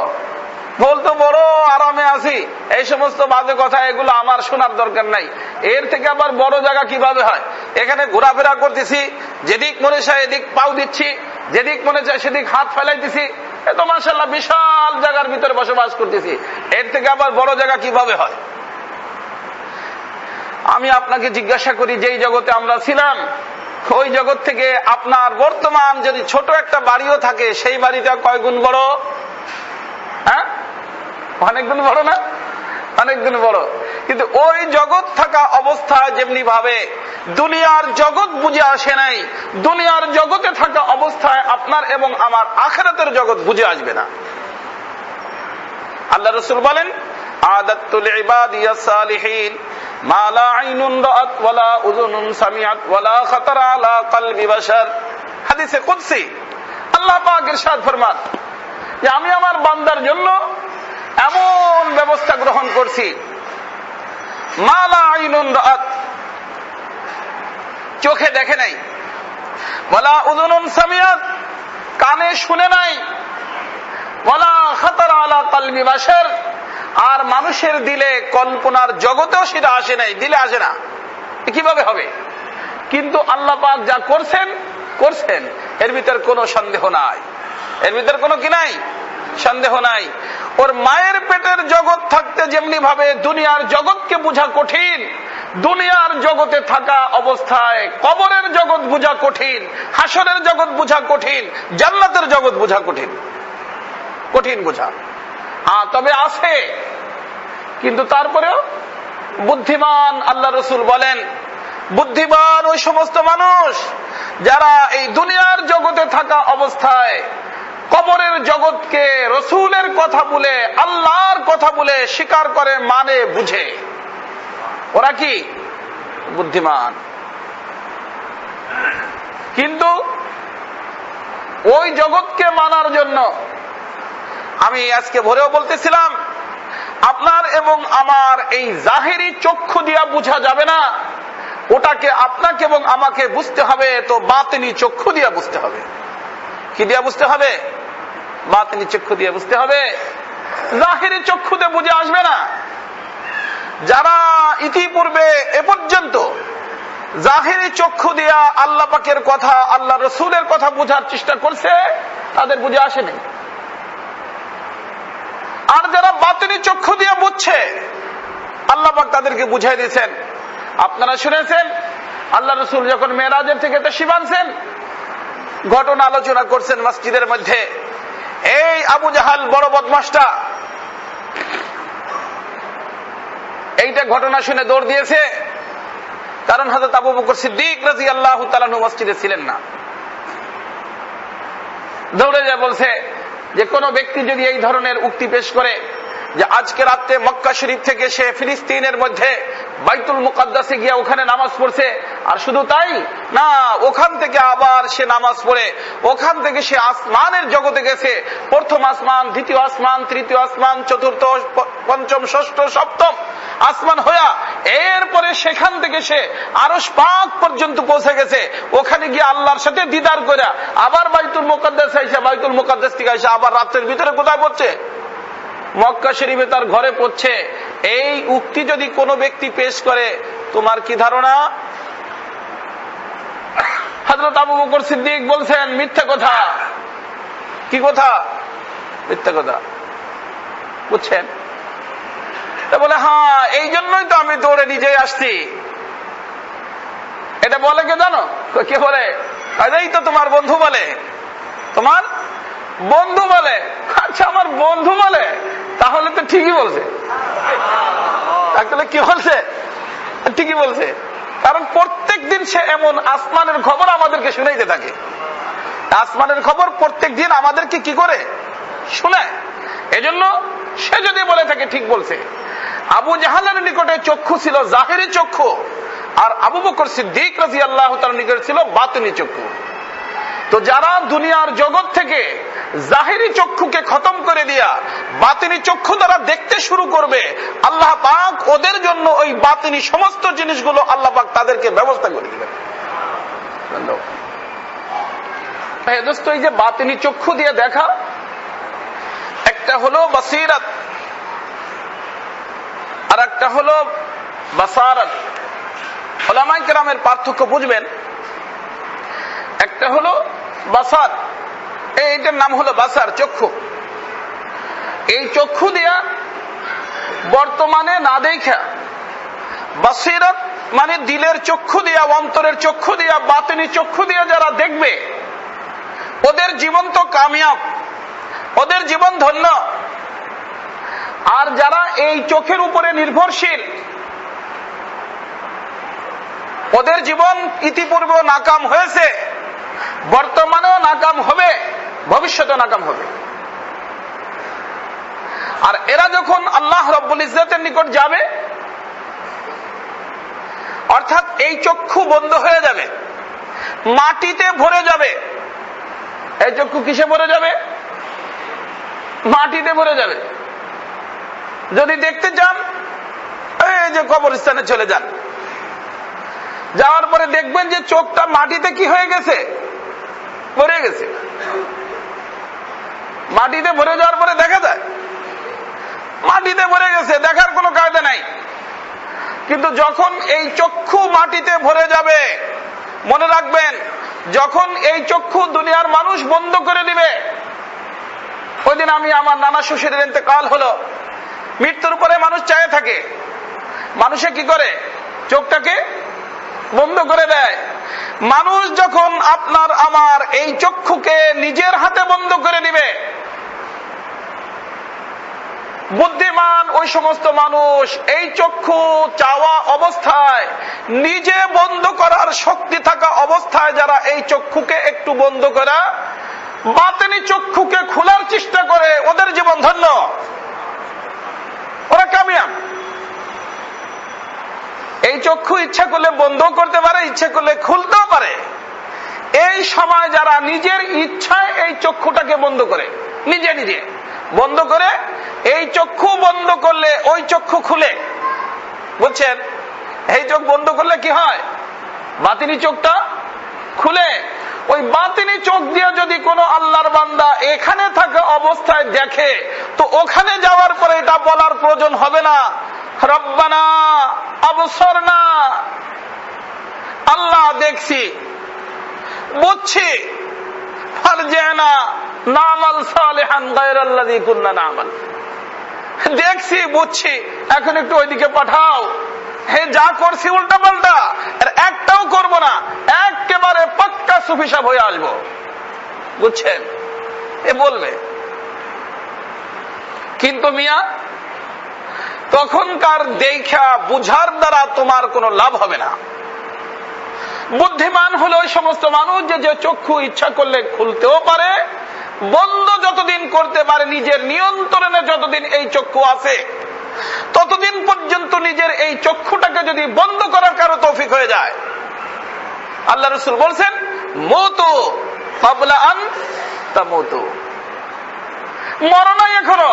বলতো বড় আরামে আছি, এই সমস্ত বাজে কথা এগুলো আমার শোনার দরকার নাই। এর থেকে আবার বড় জায়গা কিভাবে হয়? এখানে ঘোরাফেরা করতেছি, যেদিক মনে চায় এদিক পাও দিচ্ছি, যেদিক মনে চায় সেদিক হাত ফেলাইতেছি, এ তো মাশাআল্লাহ বিশাল জায়গার ভিতরে বসবাস করতেছি। এর থেকে আবার বড় জায়গা কিভাবে হয়? আমি আপনাকে জিজ্ঞাসা করি, যেই জগতে আমরা ছিলাম ওই জগৎ থেকে আপনার বর্তমান যদি ছোট একটা বাড়িও থাকে, সেই বাড়িটা কয় গুণ বড়? হ্যাঁ, অনেক গুণ বড় না? অনেক গুণ বড়। কিন্তু ওই জগৎ থাকা অবস্থায় যেমনি ভাবে দুনিয়ার জগৎ বুঝে আসে নাই, দুনিয়ার জগতে থাকা অবস্থায় আপনার এবং আমার আখিরাতের জগৎ বুঝে আসবে না। আল্লাহ রাসূল বলেন, আদাতুল ইবাদিয়াস সালিহিন মা লা আইনুন রাআত ওয়ালা উযুনুন সামিআত ওয়ালা খাতারা আলা কলবি বাশার। হাদিসে কুদসি আল্লাহ পাক ইরশাদ ফরমান যে আমি আমার বান্দার জন্য এমন ব্যবস্থা গ্রহণ করছি, মা লা আইনুন রাআত, চোখে দেখে নাই, ওয়ালা উযুনুন সামিআত, কানে শুনে নাই, ওয়ালা খাতারা আলা কলবি বাশার, আর মানুষের দিলে কল্পনার জগতেও সেটা আসে নাই, দিলে আসে না। কিভাবে হবে? কিন্তু আল্লাহ পাক যা করছেন করছেন, এর ভিতর কোনো সন্দেহ নাই, এর ভিতর কোনো কি নাই? সন্দেহ নাই। ওর মায়ের পেটের জগৎ থাকতে যেমনি ভাবে দুনিয়ার জগৎকে বোঝা কঠিন, দুনিয়ার জগতে থাকা অবস্থায় কবরের জগৎ বোঝা কঠিন, হাসরের জগৎ বোঝা কঠিন, জান্নাতের জগৎ বোঝা কঠিন, কঠিন বোঝা। তবে আছে, কিন্তু তারপরেও বুদ্ধিমান, আল্লাহ রাসূল বলেন বুদ্ধিমান ওই সমস্ত মানুষ যারা এই দুনিয়ার জগতে থাকা অবস্থায় কবরের জগৎকে রাসূলের কথা বলে, আল্লাহর কথা বলে স্বীকার করে, মানে, বুঝে। ওরা কি? বুদ্ধিমান। কিন্তু ওই জগৎকে মানার জন্য আমি আজকে ভোরেও বলতেছিলাম, আপনার এবং আমার এই জাহেরি চক্ষু দিয়া বুঝা যাবে না, ওটাকে আপনাকে এবং আমাকে বুঝতে হবে তো বাতিনি চক্ষু দিয়া বুঝতে হবে। কি দিয়া বুঝতে হবে? বাতিনি চক্ষু দিয়ে বুঝতে হবে। জাহেরি চক্ষুতে বুঝে আসবে না। যারা ইতিপূর্বে এ পর্যন্ত জাহেরি চক্ষু দিয়া আল্লাহ পাকের কথা, আল্লাহ রাসূলের কথা বোঝার চেষ্টা করছে, তাদের বুঝে আসেনি। আর যারা বাতিনি চক্ষু দিয়ে বুঝছে, আল্লাহ পাক তাদেরকে বুঝাই দিয়েছেন। আপনারা শুনেছেন আল্লাহ রাসূল যখন মেরাজের থেকে তাশরীফ আনছেন, ঘটনা আলোচনা করছেন মসজিদের মধ্যে। এই আবু জাহাল বড় বদমাশটা এইটা ঘটনা শুনে দৌড় দিয়েছে, কারণ হযরত আবু বকর সিদ্দিক রাদিয়াল্লাহু তাআলা মসজিদে ছিলেন না। দৌড়ে যা বলছে যে কোন ব্যক্তি যদি এই ধরনের উক্তি পেশ করে যে আজকে রাতে মক্কা শরীফ থেকে সে ফিলিস্তিনের মধ্যে বাইতুল মুকাদ্দাসে গিয়ে ওখানে নামাজ পড়ছে, আর শুধু তাই না, ওখান থেকে আবার সে নামাজ পড়ে ওখান থেকে সে আসমানের জগতে গেছে, প্রথম আসমান, দ্বিতীয় আসমান, তৃতীয় আসমান, চতুর্থ, পঞ্চম, ষষ্ঠ, সপ্তম আসমান হইয়া এরপরে সেখান থেকে সে আরশ পাক পর্যন্ত পৌঁছে গেছে, ওখানে গিয়ে আল্লাহর সাথে দিদার করে আবার বাইতুল মুকাদ্দাসে এসে, বাইতুল মুকাদ্দাস থেকে এসে আবার রাতের ভিতরে কোথায় পড়ছে? মক্কা শরীফে তার ঘরে পড়ছে। এই উক্তি যদি কোনো ব্যক্তি পেশ করে, তোমার কি ধারণা? হযরত আবু বকর সিদ্দিক বলছেন মিথ্যা কথা। কি কথা? মিথ্যা কথা। বুঝছেন? তা বলে হ্যাঁ, এই জন্যই তো আমি দৌড়ে নিজেই আসছি। এটা বলে কে জানো? কে বলে? এই তো তোমার বন্ধু বলে। তোমার বন্ধু বলে? আচ্ছা, আমার বন্ধু বলে, তাহলে তো ঠিকই বলছে। আসলে কি বলছে? ঠিকই বলছে। কারণ প্রত্যেক দিন সে এমন আসমানের খবর আমাদেরকে শুনাইতে থাকে। আসমানের খবর প্রত্যেক দিন আমাদেরকে কি করে শোনায়। এজন্য সে যদি বলে থাকে ঠিক বলছে। আবু জাহালের নিকটে চক্ষু ছিল জাহেরি চক্ষু, আর আবু বকর সিদ্দিক রাদিয়াল্লাহু তাআলার নিকটে ছিল বাতিনি চক্ষু। তো যারা দুনিয়ার জগৎ থেকে জাহেরি চক্ষুকে খতম করে দিয়া বাতিনি চক্ষু দ্বারা দেখতে শুরু করবে, আল্লাহ পাক ওদের জন্য ওই বাতিনি সমস্ত জিনিসগুলো আল্লাহ পাক তাদেরকে ব্যবস্থা করে দিবেন। দোস্ত, এই যে বাতিনি চক্ষু দিয়ে দেখা, একটা হলো বাসিরাত আর একটা হলো বাসারাত। উলামায়ে কেরামের পার্থক্য বুঝবেন। একটা হলো বাসার, এইটার নাম হলো বাসার, চক্ষু। এই চক্ষু দিয়া বর্তমানে না দেখা বাসিরাত মানে দিলের চক্ষু দিয়া, অন্তরের চক্ষু দিয়া, বাতিনি চক্ষু দিয়া যারা দেখবে ওদের জীবন তো কামিয়াব, ওদের জীবন ধন্য। আর যারা এই চোখের উপরে নির্ভরশীল ওদের জীবন ইতিপূর্বে নাকাম হয়েছে, বর্তমানেও নাকাম হবে, ভবিষ্যতেও নাকাম হবে। আর এরা যখন আল্লাহ রাব্বুল ইজ্জতের নিকট যাবে, অর্থাৎ এই চক্ষু বন্ধ হয়ে যাবে, মাটিতে ভরে যাবে। এই চক্ষু কিসে ভরে যাবে? মাটিতে ভরে যাবে। যদি দেখতে চান এই যে কবরস্থানে চলে যান, যাওয়ার পরে দেখবেন যে চোখটা মাটিতে কি হয়ে গেছে, ভরে গেছে। মাটিতে ভরে যাওয়ার পরে দেখা যায় মাটিতে ভরে গেছে, দেখার কোনো কায়দা নাই। কিন্তু যখন এই চক্ষু মাটিতে ভরে যাবে, মনে রাখবেন যখন এই চক্ষু দুনিয়ার মানুষ বন্ধ করে দিবে, ওই দিন আমি আমার নানা শ্বশুরের ইন্তেকাল হলো, মৃত্যুর পরে মানুষ চায়ে থাকে, মানুষে কি করে? চোখটাকে বন্ধ করে দেয়। মানুষ যখন আপনার আমার এই চক্ষুকে নিজের হাতে বন্ধ করে দিবে, বুদ্ধিমান ওই সমস্ত মানুষ এই চক্ষু চাওয়া অবস্থায়, নিজে বন্ধ করার শক্তি থাকা অবস্থায় যারা এই চক্ষুকে একটু বন্ধ করা, বাতিনি চক্ষুকে খোলার চেষ্টা করে, ওদের জীবন ধন্য, ওরা কামিয়াব। এই চক্ষু ইচ্ছা করলে বন্ধ করতে পারে, ইচ্ছা করলে খুলতেও পারে। এই সময় যারা নিজের ইচ্ছায় এই চক্ষুটাকে বন্ধ করে, নিজে নিজে বন্ধ করে, এই চক্ষু বন্ধ করলে ওই চক্ষু খুলে, বুঝছেন? এই চোখ বন্ধ করলে কি হয়? বাতিনি চোখটা খুলে। ওই বাতিনি চোখ দিয়ে যদি কোনো আল্লাহর বান্দা এখানে থাকা অবস্থায় দেখে, তো ওখানে যাওয়ার পরে এটা বলার প্রয়োজন হবে না, রব্বানা আবসরনা, আল্লাহ দেখছি, বুঝছি, ফারজিনা নামাল সালিহান গায়রাল্লাযী কুননা নামাল, দেখছি বুঝছি, এখন একটু ওইদিকে পাঠাও। হে যা করছি উল্টা পাল্টা, আর একটাও করব না, একেবারে পাক্কা সুফি সাহেব হয়ে আসবো, বুঝছেন? এ বলবে। কিন্তু মিয়া তখনকার দেখা বুঝার দ্বারা তোমার কোনো লাভ হবে না। বুদ্ধিমান হলো ওই সমস্ত মানুষ যে চক্ষু ইচ্ছা করলে খুলতেও পারে, বন্ধ যতদিন করতে পারে, নিজের নিয়ন্ত্রণে যতদিন এই চক্ষু আছে ততদিন পর্যন্ত নিজের এই চক্ষুটাকে যদি বন্ধ করার কারো তৌফিক হয়ে যায়, আল্লাহ রাসূল বলছেন মউতু ক্বাবলা আন তামুতু, মরো নাই, এখনো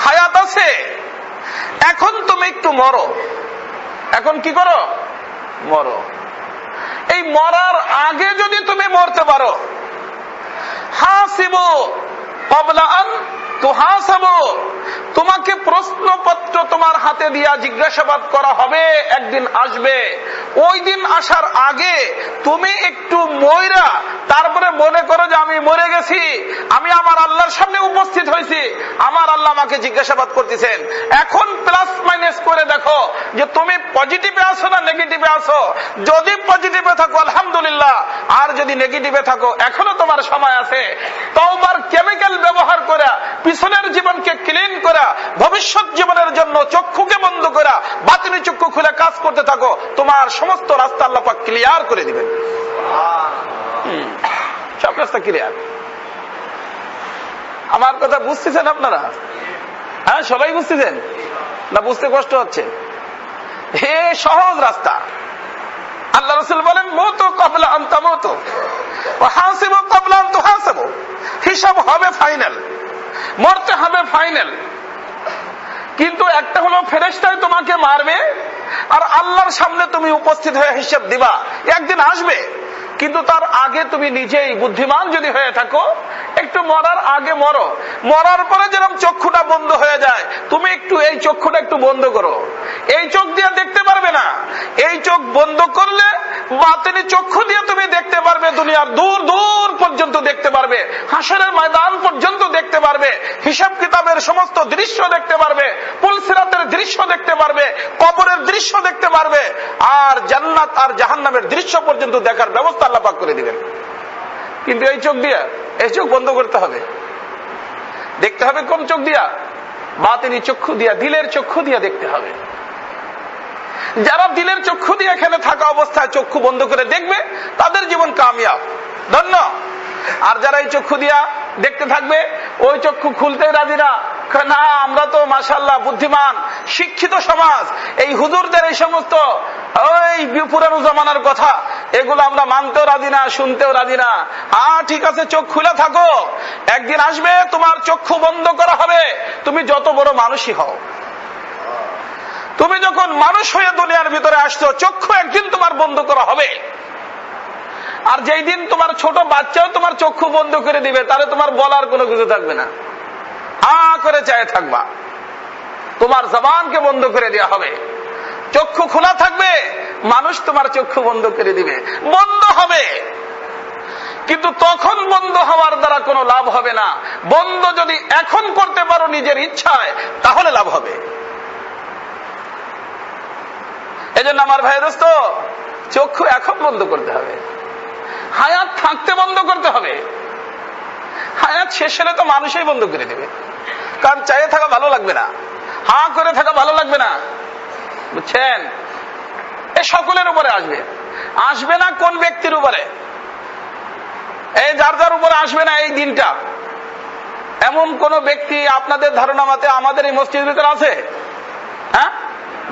হায়াত আছে, এখন তুমি একটু মরো। এখন কি করো? মরো। এই মরার আগে যদি তুমি মরতে পারো, হাসিবু ক্বাবলা আন তুহাসাবু, তোমাকে প্রশ্নপত্র তোমার হাতে দিয়া জিজ্ঞাসাবাদ করা হবে, একদিন আসবে। ওই দিন আসার আগে তুমি একটু মইরা তারপরে মনে করো যে আমি মরে গেছি, আমি আমার আল্লাহর সামনে উপস্থিত হয়েছি, আমার আল্লাহ আমাকে জিজ্ঞাসাবাদ করতেছেন। এখন প্লাস মাইনাস করে দেখো যে তুমি পজিটিভে আছো না নেগেটিভে আছো। যদি পজিটিভে থাকো আলহামদুলিল্লাহ, আর যদি নেগেটিভে থাকো এখনো তোমার সময় আছে। তওবার কেমিক্যাল ব্যবহার করে পিছনের জীবনকে ক্লিন করা, ভবিষ্যৎ জীবনের জন্য চক্ষুকে বন্ধ করা, বাতিনি চক্ষু খুলে কাজ করতে থাকো, তোমার সমস্ত রাস্তা আল্লাহ পাক ক্লিয়ার করে দিবেন। সব রাস্তা ক্লিয়ার। আমার কথা বুঝতেছেন আপনারা? হ্যাঁ, সবাই বুঝতেছেন না? বুঝতে কষ্ট হচ্ছে? হে সহজ রাস্তা। আল্লাহ রাসূল বলেন মউতু ক্বাবলা আন তামুতু ওয়া হাসিবু ক্বাবলা আন তুহাসাবু, হিসাব হবে ফাইনাল, মরতে হবে ফাইনাল। কিন্তু একটা হলো ফেরেশতাই তোমাকে মারবে, আর আল্লাহর সামনে তুমি উপস্থিত হয়ে হিসাব দিবা, একদিন আসবে। কিন্তু তার আগে তুমি নিজেই বুদ্ধিমান যদি হয়ে থাকো, একটু মরার আগে মরো, মরার পরে যেরকম চক্ষুটা বন্ধ হয়ে যায়, তুমি একটু এই চক্ষুটা একটু বন্ধ করো। এই চোখ দিয়ে দেখতে পারবে না, এই চোখ বন্ধ করলে বাতিনি চক্ষু দিয়ে তুমি দেখতে পারবে, দুনিয়ার দূর দূর পর্যন্ত দেখতে পারবে, হাসরের ময়দান পর্যন্ত দেখতে পারবে, হিসাব কিতাবের সমস্ত দৃশ্য দেখতে পারবে, পুলসিরাতের দৃশ্য দেখতে পারবে, কবরের দৃশ্য দেখতে পারবে, আর জান্নাত আর জাহান্নামের দৃশ্য পর্যন্ত দেখার ব্যবস্থা আল্লাহ পাক করে দিবেন। কিন্তু এই চোখ দিয়া, এই চোখ বন্ধ করতে হবে। দেখতে হবে কোন চোখ দিয়া? বাতিনি চক্ষু দিয়া, দিলের চক্ষু দিয়া দেখতে হবে। যারা দিলের চক্ষু দিয়ে এখানে থাকা অবস্থায় চক্ষু বন্ধ করে দেখবে, তাদের জীবন কামিয়াব, ধন্য। আর যারা এই চক্ষু দিয়া দেখতে থাকবে, ওই চক্ষু খুলতেই রাজি না, না আমরা তো মাশাআল্লাহ বুদ্ধিমান শিক্ষিত সমাজ, এই হুজুরদের এই সমস্ত ওই পুরানো জমানার কথা এগুলো আমরা মানতেও রাজি না, শুনতেও রাজি না। হ্যাঁ ঠিক আছে, চোখ খুলে থাকো, একদিন আসবে তোমার চক্ষু বন্ধ করা হবে, তুমি যত বড় মানুষই হও। তুমি যখন মানুষ হয়ে দুনিয়ার ভিতরে আসছো, চক্ষু একদিন তোমার বন্ধ করা হবে। আর যেই দিন তোমার ছোট বাচ্চাও তোমার চক্ষু বন্ধ করে দিবে, তাহলে তোমার বলার কোনো কিছু থাকবে না, হা করে চায়ে থাকবা। তোমার জবানকে বন্ধ করে দেওয়া হবে, চক্ষু খোলা থাকবে, মানুষ তোমার চক্ষু বন্ধ করে দিবে, বন্ধ হবে। কিন্তু তখন বন্ধ হওয়ার দ্বারা কোনো লাভ হবে না। বন্ধ যদি এখন করতে পারো নিজের ইচ্ছায়, তাহলে লাভ হবে। এজন্য আমার ভাই দোস্ত, চক্ষু এখন বন্ধ করতে হবে, হায়াত থাকতে বন্ধ করতে হবে। হায়াত শেষ হলে তো মানুষই বন্ধ করে দেবে, কারণ চাইয়ে থাকা ভালো লাগবে না, হা করে থাকা ভালো লাগবে না, বুঝছেন? এ সকলের উপরে আসবে। আসবে না কোন ব্যক্তির উপরে? এই যার যার উপরে আসবে না এই দিনটা, এমন কোন ব্যক্তি আপনাদের ধারণা মতে আমাদের এই মসজিদের ভিতরে আছে? হ্যাঁ,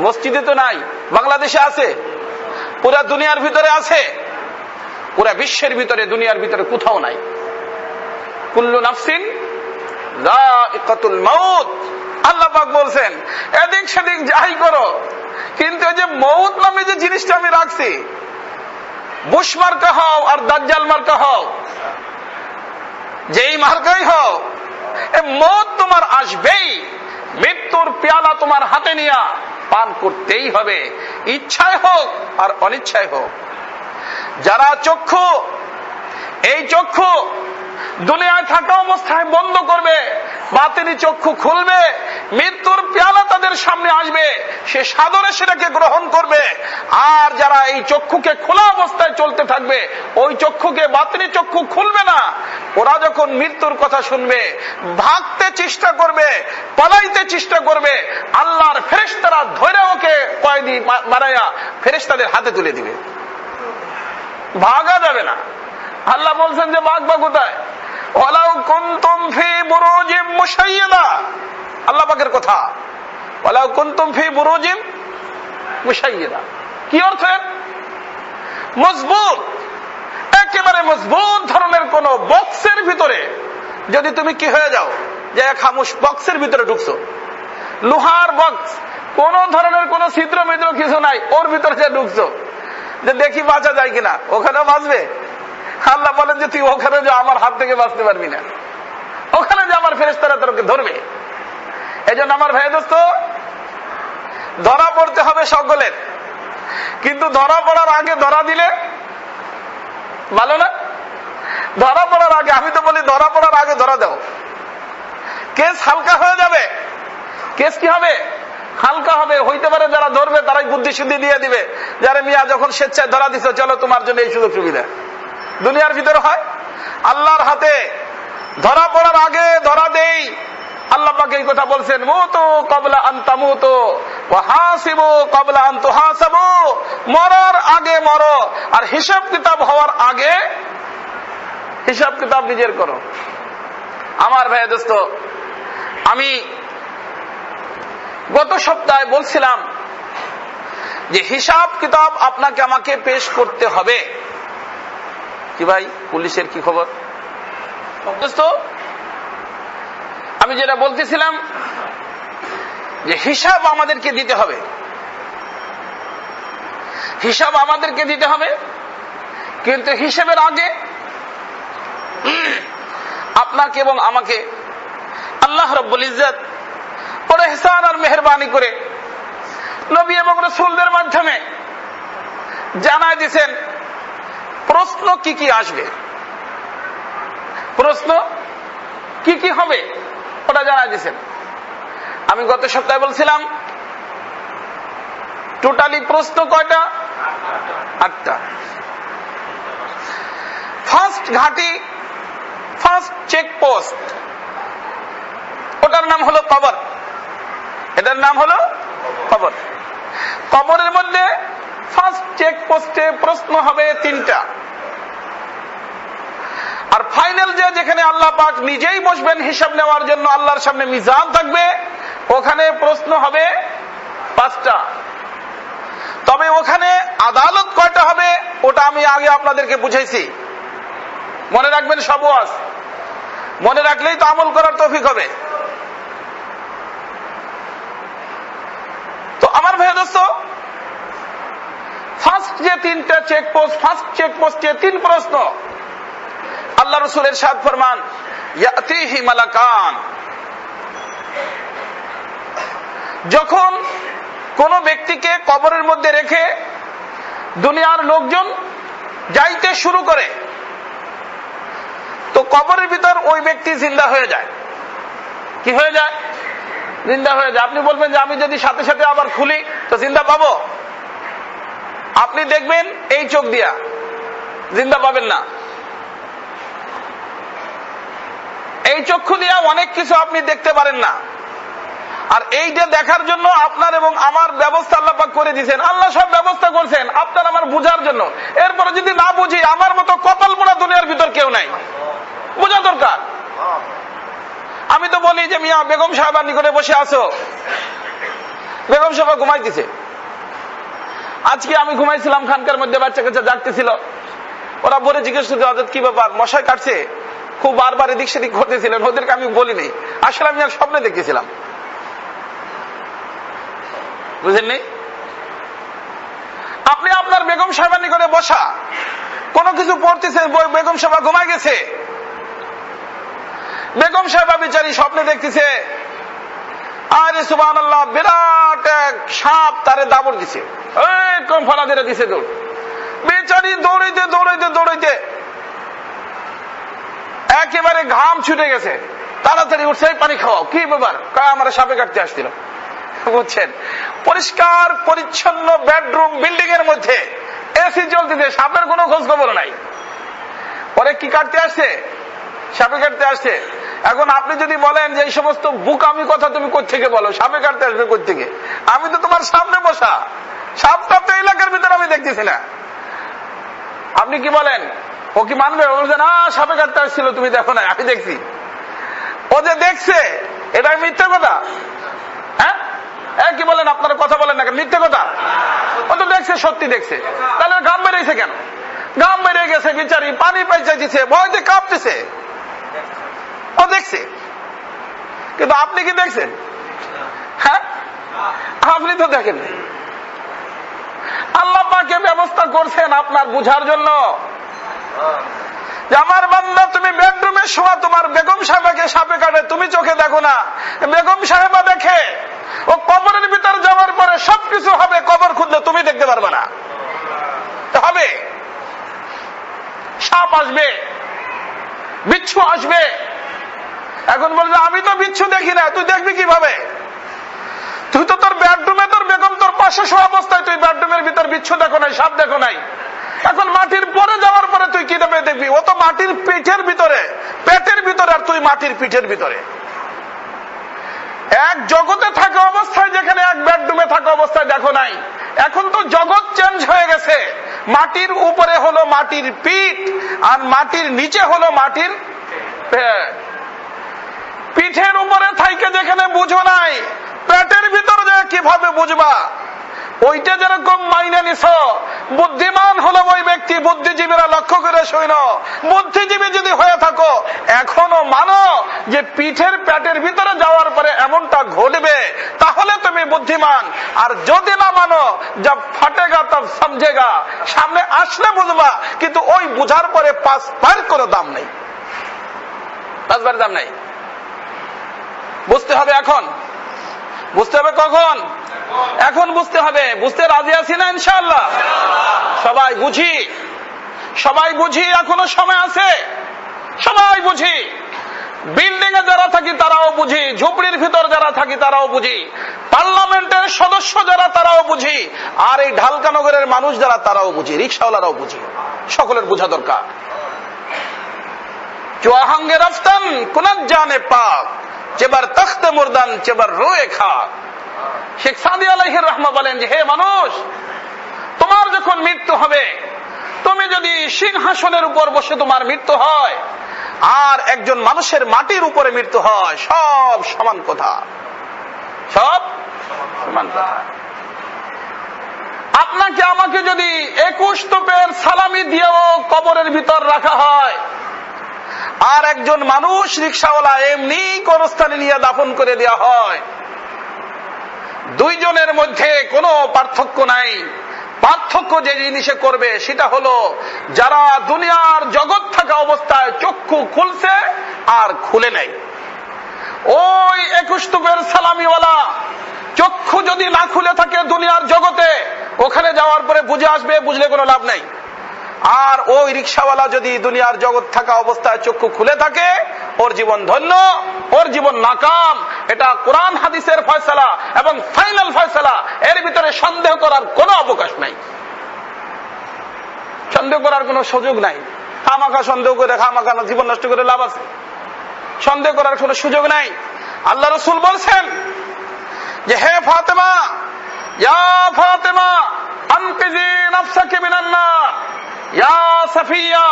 মসজিদে তো নাই, বাংলাদেশে আছে, পুরা দুনিয়ার ভিতরে আছে, পুরা বিশ্বের ভিতরে দুনিয়ার ভিতরে কোথাও নাই। কুল্লু নাফসিন যায়িকাতুল মাউত, আল্লাহ পাক বলছেন এদিক সেদিক যাই করো, কিন্তু এই যে মউত নামে যে জিনিসটা আমি রাখছি, বুশ মার্কা হও আর দাজ্জাল মার্কা হও, যেই মার্কাই হও, এ মউত তোমার আসবেই। মৃত্যুর পেয়ালা তোমার হাতে নিয়ে পান করতেই হবে, ইচ্ছায় হোক আর অনিচ্ছায় হোক। যারা চক্ষু, এই চক্ষু দুনিয়ায় থাকা অবস্থায় বন্ধ করবে, বাতিনি চক্ষু খুলবে, মৃত্যুর পেয়ালা তাদের সামনে আসবে, সে সাদরে সেটাকে গ্রহণ করবে। আর যারা এই চক্ষুকে খোলা অবস্থায় চলতে থাকবে, ওই চক্ষুকে, বাতিনি চক্ষু খুলবে না, ওরা যখন মৃত্যুর কথা শুনবে, ভাগতে চেষ্টা করবে, পালাইতে চেষ্টা করবে, আল্লাহর ফেরেশতারা ধরে ওকে কয়েদি বানায়া ফেরেশতাদের হাতে তুলে দিবে, ভাগা যাবে না। আল্লাহ বলছেন যে ভাগবা কোথায়? ওয়ালাউ কুনতুম ফি বুরুজিম মুশাইয়াদা, আল্লাহ পাকের কথা, ওয়ালাউ কুনতুম ফি বুরুজিম মুশাইয়াদা। কি অর্থ? মজবুত, একেবারে মজবুত ধরনের কোন বক্সের ভিতরে যদি তুমি কি হয়ে যাও, যে খামোশ বক্সের ভিতরে ঢুকছো, লোহার বক্স, কোন ধরনের কোন ছিদ্র মিদ্র কিছু নাই, ওর ভিতরে যে ঢুকছো, যে দেখি বাঁচা যায় কিনা, ওখানেও বাঁচবে? আল্লাহ বলেন যে তুই ওখানে যে আমার হাত থেকে বাঁচতে পারবি না, ওখানে যে আমার ফেরেশতারা তোকে ধরবে। এই জন্য আমার ভাই দোস্ত, ধরা পড়তে হবে সকলের, কিন্তু ধরা পড়ার আগে ধরা দিলে ভালো না? ধরা পড়ার আগে, আমি তো বলি ধরা পড়ার আগে ধরা দাও, কেস হালকা হয়ে যাবে। কেস কি হবে? হালকা হবে। হইতে পারে যারা ধরবে তারাই বুদ্ধি শুদ্ধি দিয়ে দিবে, যারা মিয়া যখন স্বেচ্ছায় ধরা দিচ্ছে, চলো তোমার জন্য এই সুযোগ সুবিধা। দুনিয়ার ভিতরে হয়, আল্লাহর হাতে ধরা পড়ার আগে ধরা দেই। আল্লাহ পাক এই কথা বলছেন, মুতু ক্বাবলা আন তামুতু ওয়া হাসিবু ক্বাবলা আন তুহাসাবু, মরার আগে মরো, আর হিসাব কিতাব হওয়ার আগে হিসাব কিতাব নিজের করো। আমার ভাই দোস্ত, আমি গত সপ্তাহে বলছিলাম যে হিসাব কিতাব আপনাকে আমাকে পেশ করতে হবে। কি ভাই, পুলিশের কি খবর? দোস্ত, আমি যেটা বলতেছিলাম যে হিসাব আমাদেরকে দিতে হবে, হিসাব আমাদেরকে দিতে হবে, কিন্তু হিসাবের আগে আপনাকে এবং আমাকে আল্লাহ রাব্বুল ইজ্জত বড় ইহসান আর মেহেরবানি করে নবী এবং রাসূলদের মাধ্যমে জানায় দিয়েছেন প্রশ্ন কি কি আসবে, প্রশ্ন কি কি হবে ওটা জানায় দিয়েছেন। আমি গত সপ্তাহে বলছিলাম টোটালি প্রশ্ন কয়টা? 8টা। ফার্স্ট ঘাঁটি, ফার্স্ট চেকপোস্ট, ওটার নাম হলো কবর। এটার নাম হলো কবর। কবরের মধ্যে ফার্স্ট চেকপোস্টে প্রশ্ন হবে 3টা। আর ফাইনাল যেখানে আল্লাহ পাক নিজেই বসবেন হিসাব নেওয়ার জন্য, আল্লাহর সামনে মিজান থাকবে, ওখানে প্রশ্ন হবে 5টা। তবে ওখানে আদালত কয়টা হবে ওটা আমি আগে আপনাদেরকে বুঝাইছি, মনে রাখবেন। সব ওয়াজ মনে রাখলেই তো আমল করার তৌফিক হবে। তো আমার ভাই দোস্ত, ফার্স্ট যে 3টা চেকপোস্ট, ফার্স্ট চেকপোস্টে 3 প্রশ্ন। আল্লাহ রাসূলের ইরশাদ ফরমান, ইয়াতিহি মালাকান। যখন কোন ব্যক্তিকে কবরের মধ্যে রেখে দুনিয়ার লোকজন যাইতে শুরু করে, তো কবরের ভিতর ওই ব্যক্তি জিন্দা হয়ে যায়। কি হয়ে যায়? জিন্দা হয়ে যায়। আপনি বলবেন যে আমি যদি সাথে সাথে আবার খুলি তো জিন্দা পাবো? আপনি দেখবেন এই চোখ দিয়া, জিন্দা পাবেন না। এই চক্ষু দিয়া অনেক কিছু আপনি দেখতে পারেন না। আর এইটা দেখার জন্য আপনার এবং আমার ব্যবস্থা আল্লাহ পাক করে দিয়েছেন। আল্লাহ সব ব্যবস্থা করছেন আপনার আমার বুঝার জন্য। এরপরে যদি না বুঝি, আমার মতো কপাল পোড়া দুনিয়ার ভিতর কেউ নাই, বোঝা দরকার। আমি তো বলি যে মিয়া বেগম সাহেবার নিকটে বসে আছো, বেগম সাহেব ঘুমাইতেছে। আজকে আমি ঘুমাইছিলাম, খানকার মধ্যে বাচ্চা কাচ্চা জাগতেছিল, ওরা বলে জিজ্ঞেস করছে হযরত কি ব্যাপার, মশাই কাটছে? খুব বারবার এদিক সেদিক করতেছিলেন। ওদেরকে আমি বলিনি, আসলে আমি এক স্বপ্নে দেখতেছিলাম, বুঝেননি? আপনি আপনার বেগম সাহেবের নিকটে বসা, কোনো কিছু পড়তেছেন, বেগম সাহেব ঘুমায় গেছে। বেগম সাহেবা বিচারি স্বপ্নে দেখতেছে, আরে সুবহানাল্লাহ, বিরাট এক সাপ তারে দাবড় দিছে, কম ফালা দিয়ে দিছে দৌড়। বেচারি দৌড়াইতে দৌড়াইতে দৌড়াইতে একেবারে ঘাম ছুটে গেছে, তাড়াতাড়ি উঠছে, পানি খাওয়াও। কি ব্যাপার? আমার সাপে কাটতে আসছিল। বুঝছেন? পরিষ্কার পরিচ্ছন্ন বেডরুম, বিল্ডিং এর মধ্যে এসি চলতেছে, সাপের কোনো খোঁজ খবর নাই। পরে কি কাটতে আসছে? সাপে কাটতে আসছে। এখন আপনি যদি বলেন যে এই সমস্ত বুকামি কথা তুমি কোত্থেকে বলো, সাপে কাটতে আসবে কোত্থেকে? আমি তো তোমার সামনে বসা, সাপটা তো এলাকার ভিতরে আমি দেখতেছি না। আপনি কি বলেন? ও কি মানবে? ও বলছে না, সাপে কাটতে আসছিল, তুমি দেখো না, আমি দেখছি। ও যে দেখছে এটা মিথ্যা কথা। হ্যাঁ, কি বলেন? আপনারা কথা বলেন না কেন? মিথ্যা কথা। ও তো দেখছে, সত্যি দেখছে। তাহলে ঘাম বেরিয়েছে কেন? ঘাম বেরিয়ে গেছে, বিচারি পানি পাইছে দিচ্ছে, ভয়তে কাঁপতেছে। ও দেখছে, কিন্তু আপনি কি দেখছেন? হ্যাঁ, আপনি তো দেখেন। আল্লাহ পাকে ব্যবস্থা করছেন আপনার বুঝার জন্য যে আমার বান্দা, তুমি বেডরুমে শোয়া, তোমার বেগম সাহেবাকে সাপে কাটে, তুমি চোখে দেখো না, বেগম সাহেবা দেখে। ও কবরের ভিতর যাওয়ার পরে সবকিছু হবে, কবর খুঁজলে তুমি দেখতে পারবে না। হবে, সাপ আসবে, বিচ্ছু আসবে। এখন বলবে আমি তো বিচ্ছু দেখি না, তুই দেখবি কিভাবে? তুই তো তোর বেডরুমে তোর বেগম তোর পাশে শোয়া অবস্থায় তুই বেডরুমের ভিতর বিচ্ছু দেখো নাই, সাপ দেখো নাই। এখন মাটির পরে যাওয়ার পরে তুই কি দেখবি? ও তো মাটির পিঠের ভিতরে, পেটের ভিতরে, আর তুই মাটির পিঠের ভিতরে। এক জগতে থাকা অবস্থায়, যেখানে এক বেডরুমে থাকা অবস্থায় দেখো নাই, এখন তো জগৎ চেঞ্জ হয়ে গেছে। মাটির উপরে হলো মাটির পিঠ, আর মাটির নিচে হলো মাটির পেট। পিঠের উপরে থাইকে যেখানে বুঝো নাই, পেটের ভিতরে যে কিভাবে বুঝবা? ওইটা যেরকম মাইনে নিছ, বুদ্ধিমান হলো ওই ব্যক্তি। বুদ্ধিজীবীরা লক্ষ্য করে শোন, বুদ্ধিজীবী যদি হয়ে থাকো, এখনো মানো যে পিঠের পেটের ভিতরে যাওয়ার পরে এমনটা ঘটবে, তাহলে তুমি বুদ্ধিমান। আর যদি না মানো, জব ফাটেগা তব সমঝেগা, সামনে আসলে বুঝবা, কিন্তু ওই বুঝার পরে 5 পয়সার কোনো দাম নেই। বাঁচবার দাম নাই। বুঝতে হবে এখন, বুঝতে হবে কখন? এখন বুঝতে হবে। বুঝতে রাজি আছি না ইনশাআল্লাহ? সবাই বুঝি, সবাই বুঝি, এখনো সময় আছে, সবাই বুঝি। বিল্ডিং এ যারা থাকি তারাও বুঝি, ঝুপড়ির ভিতর যারা থাকি তারাও বুঝি, পার্লামেন্টের সদস্য যারা তারাও বুঝি, আর এই ঢালকানগরের মানুষ যারা তারাও বুঝি, রিক্সাওয়ালারাও বুঝি। সকলের বোঝা দরকার। চুয়াহাঙ্গে রফতান কুনাত জানে পাক, চেবার তখতে মুরদান চেবার রোয়ে খাক। শেখ সাদি আলাইহির রহমা বলেন যে হে মানুষ, তোমার যখন মৃত্যু হবে, তুমি যদি সিংহাসনের উপর বসে তোমার মৃত্যু হয় আর একজন মানুষের মাটির উপরে মৃত্যু হয়, সব সমান কথা, সব সমান কথা। আপনাকে আমাকে যদি 21 তোপের সালামি দিয়েও কবরের ভিতর রাখা হয়, আর একজন মানুষ রিক্সাওয়ালা এমনি কবরস্থানে নিয়ে দাফন করে দেওয়া হয়, দুইজনের মধ্যে কোনো পার্থক্য নাই। পার্থক্য যে জিনিসে করবে সেটা হলো যারা দুনিয়ার জগৎ থাকা অবস্থায় চক্ষু খুলছে আর খুলে নাই। ওই 21 তোপের সালামিওয়ালা চক্ষু যদি না খুলে থাকে দুনিয়ার জগতে, ওখানে যাওয়ার পরে বুঝে আসবে, বুঝলে কোনো লাভ নাই। আর ওই রিক্সাওয়ালা যদি দুনিয়ার জগৎ থাকা অবস্থায় চক্ষু খুলে থাকে, ওর জীবন ধন্য, ওর জীবন নাকাম। এটা কোরআন হাদিসের ফয়সালা এবং ফাইনাল ফয়সালা, এর ভিতরে সন্দেহ করার কোনো অবকাশ নাই, সন্দেহ করার কোনো সুযোগ নাই। খামাখা সন্দেহ করে খামাখা জীবন নষ্ট করে লাভ আছে? সন্দেহ করার কোনো সুযোগ নাই। আল্লাহ রাসূল বলছেন যে হে ফাতেমা, ইয়া ফাতেমা আনকিজি নাফসাকি মিনান নার, ইয়া সাফিয়া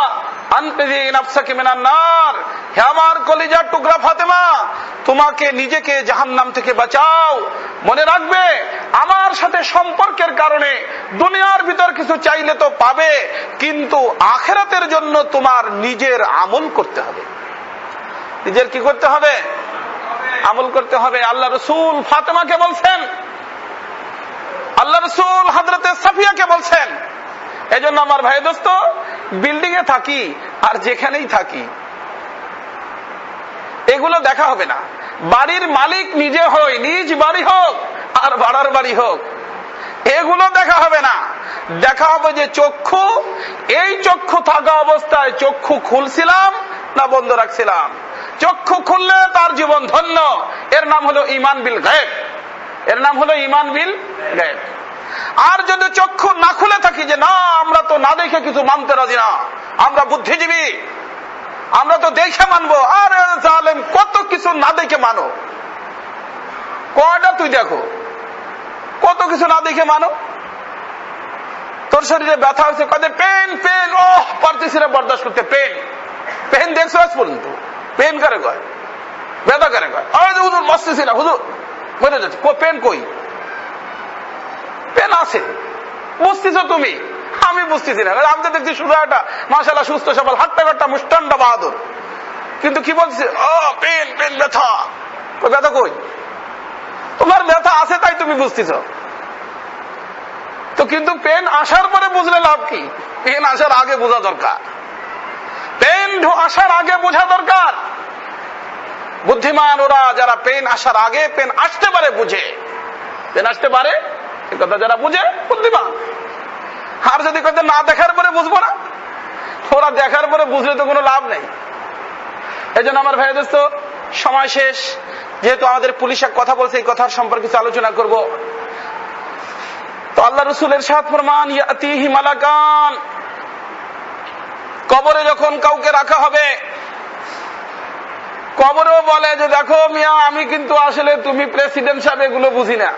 আনকিজি নাফসাকি মিনান নার। হে আমার কলিজার টুকরা ফাতেমা, তোমাকে নিজেকে জাহান্নাম থেকে বাঁচাও। মনে রাখবে, আমার সাথে সম্পর্কের কারণে দুনিয়ার ভিতর কিছু চাইলে তো পাবে, কিন্তু আখিরাতের জন্য তোমার নিজের আমল করতে হবে। নিজের কি করতে হবে? আমল করতে হবে। আল্লাহ রাসূল ফাতেমাকে বলছেন, আল্লাহ রাসূল হযরতে সাফিয়াকে বলছেন। এজন্য আমার ভাই দোস্ত, বিল্ডিং এ থাকি আর যেখানেই থাকি এগুলো দেখা হবে না। বাড়ির মালিক নিজে হই, নিজ বাড়ি হোক আর ভাড়ার বাড়ি হোক, এগুলো দেখা হবে না। দেখা হবে যে চক্ষু, এই চক্ষু থাকা অবস্থায় চক্ষু খুলছিলাম না বন্ধ রাখছিলাম। চক্ষু খুললে তার জীবন ধন্য, এর নাম হলো ঈমান বিল গায়ব, এর নাম হলো ঈমান বিল গায়ব। আর যদি চক্ষু না খুলে থাকি যে না, আমরা তো না দেখে কিছু মানতে রাজি না, আমরা বুদ্ধিজীবী, আমরা তো দেখে মানবো। আরে জালেম, কত কিছু না দেখে মানো, কয়টা তুই দেখো, কত কিছু না দেখে মানো। তোর শরীরে ব্যথা হয়েছে, কত পেন পেন, ও পারতেছি না বরদাস্ত করতে, পেন পেন দেখছো আজ পর্যন্ত? পেন কারে কয়? ব্যথা কারে কয়? হুজুর বসতেছি না, হুজুর মরে যাচ্ছে, পেন কই? পেন আছে, বুঝতেছ তুমি, আমি বুঝতেছি না। আমি তো দেখছি শুধু একটা মাশাআল্লাহ সুস্থ সবল হাট্টা কাট্টা মুস্টান্ডা বাহাদুর, কিন্তু কি বলছে? ও পেন পেন, ব্যথা। ব্যথা কই? তোমার ব্যথা আছে তাই তুমি বুঝতেছ তো, কিন্তু পেন আসার পরে বুঝলে লাভ কি? পেন আসার আগে বোঝা দরকার, পেন আসার আগে বোঝা দরকার। বুদ্ধিমান ওরা যারা পেন আসার আগে, পেন আসতে পারে বুঝে, পেন আসতে পারে এ কথা যারা বুঝে বুদ্ধিমান। আর যদি কথা না দেখার পরে বুঝবো না, ওরা দেখার পরে বুঝলে তো কোনো লাভ নেই। এই জন্য আমার ভাই দোস্ত, সময় শেষ, যেহেতু আমাদের পুলিশের কথা বলছে, এই কথার সম্পর্কে কিছু আলোচনা করব। তো আল্লাহ রাসূলের ইরশাদ ফরমান, ইয়াতিহি মালাকান, কবরে যখন কাউকে রাখা হবে, কবরেও বলে যে দেখো মিয়া, আমি কিন্তু আসলে তুমি প্রেসিডেন্ট সাহেব এগুলো বুঝি না,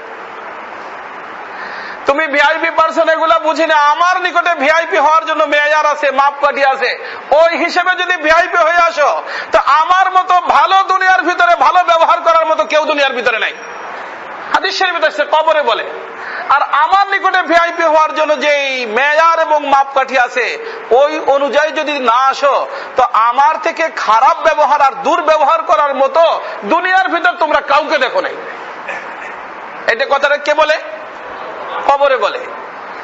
তুমি ভিআইপি পার্সন এগুলা বুঝি না, আমার নিকটে ভিআইপি হওয়ার জন্য মেয়ার আছে, মাপকাঠি আছে, ওই হিসেবে যদি ভিআইপি হয়ে আসো তো আমার মতো ভালো দুনিয়ার ভিতরে ভালো ব্যবহার করার মতো কেউ দুনিয়ার ভিতরে নাই। হাদিস শরীফে আসছে, কবরে বলে। আর আমার নিকটে ভিআইপি হওয়ার জন্য যেই মেয়ার এবং মাপকাঠি আছে, ওই অনুযায়ী যদি না আসো তো আমার থেকে খারাপ ব্যবহার আর দুর্ব্যবহার করার মতো দুনিয়ার ভিতর তোমরা কাউকে দেখো নাই। এটা কথাটা কে বলে? কবরে বলে।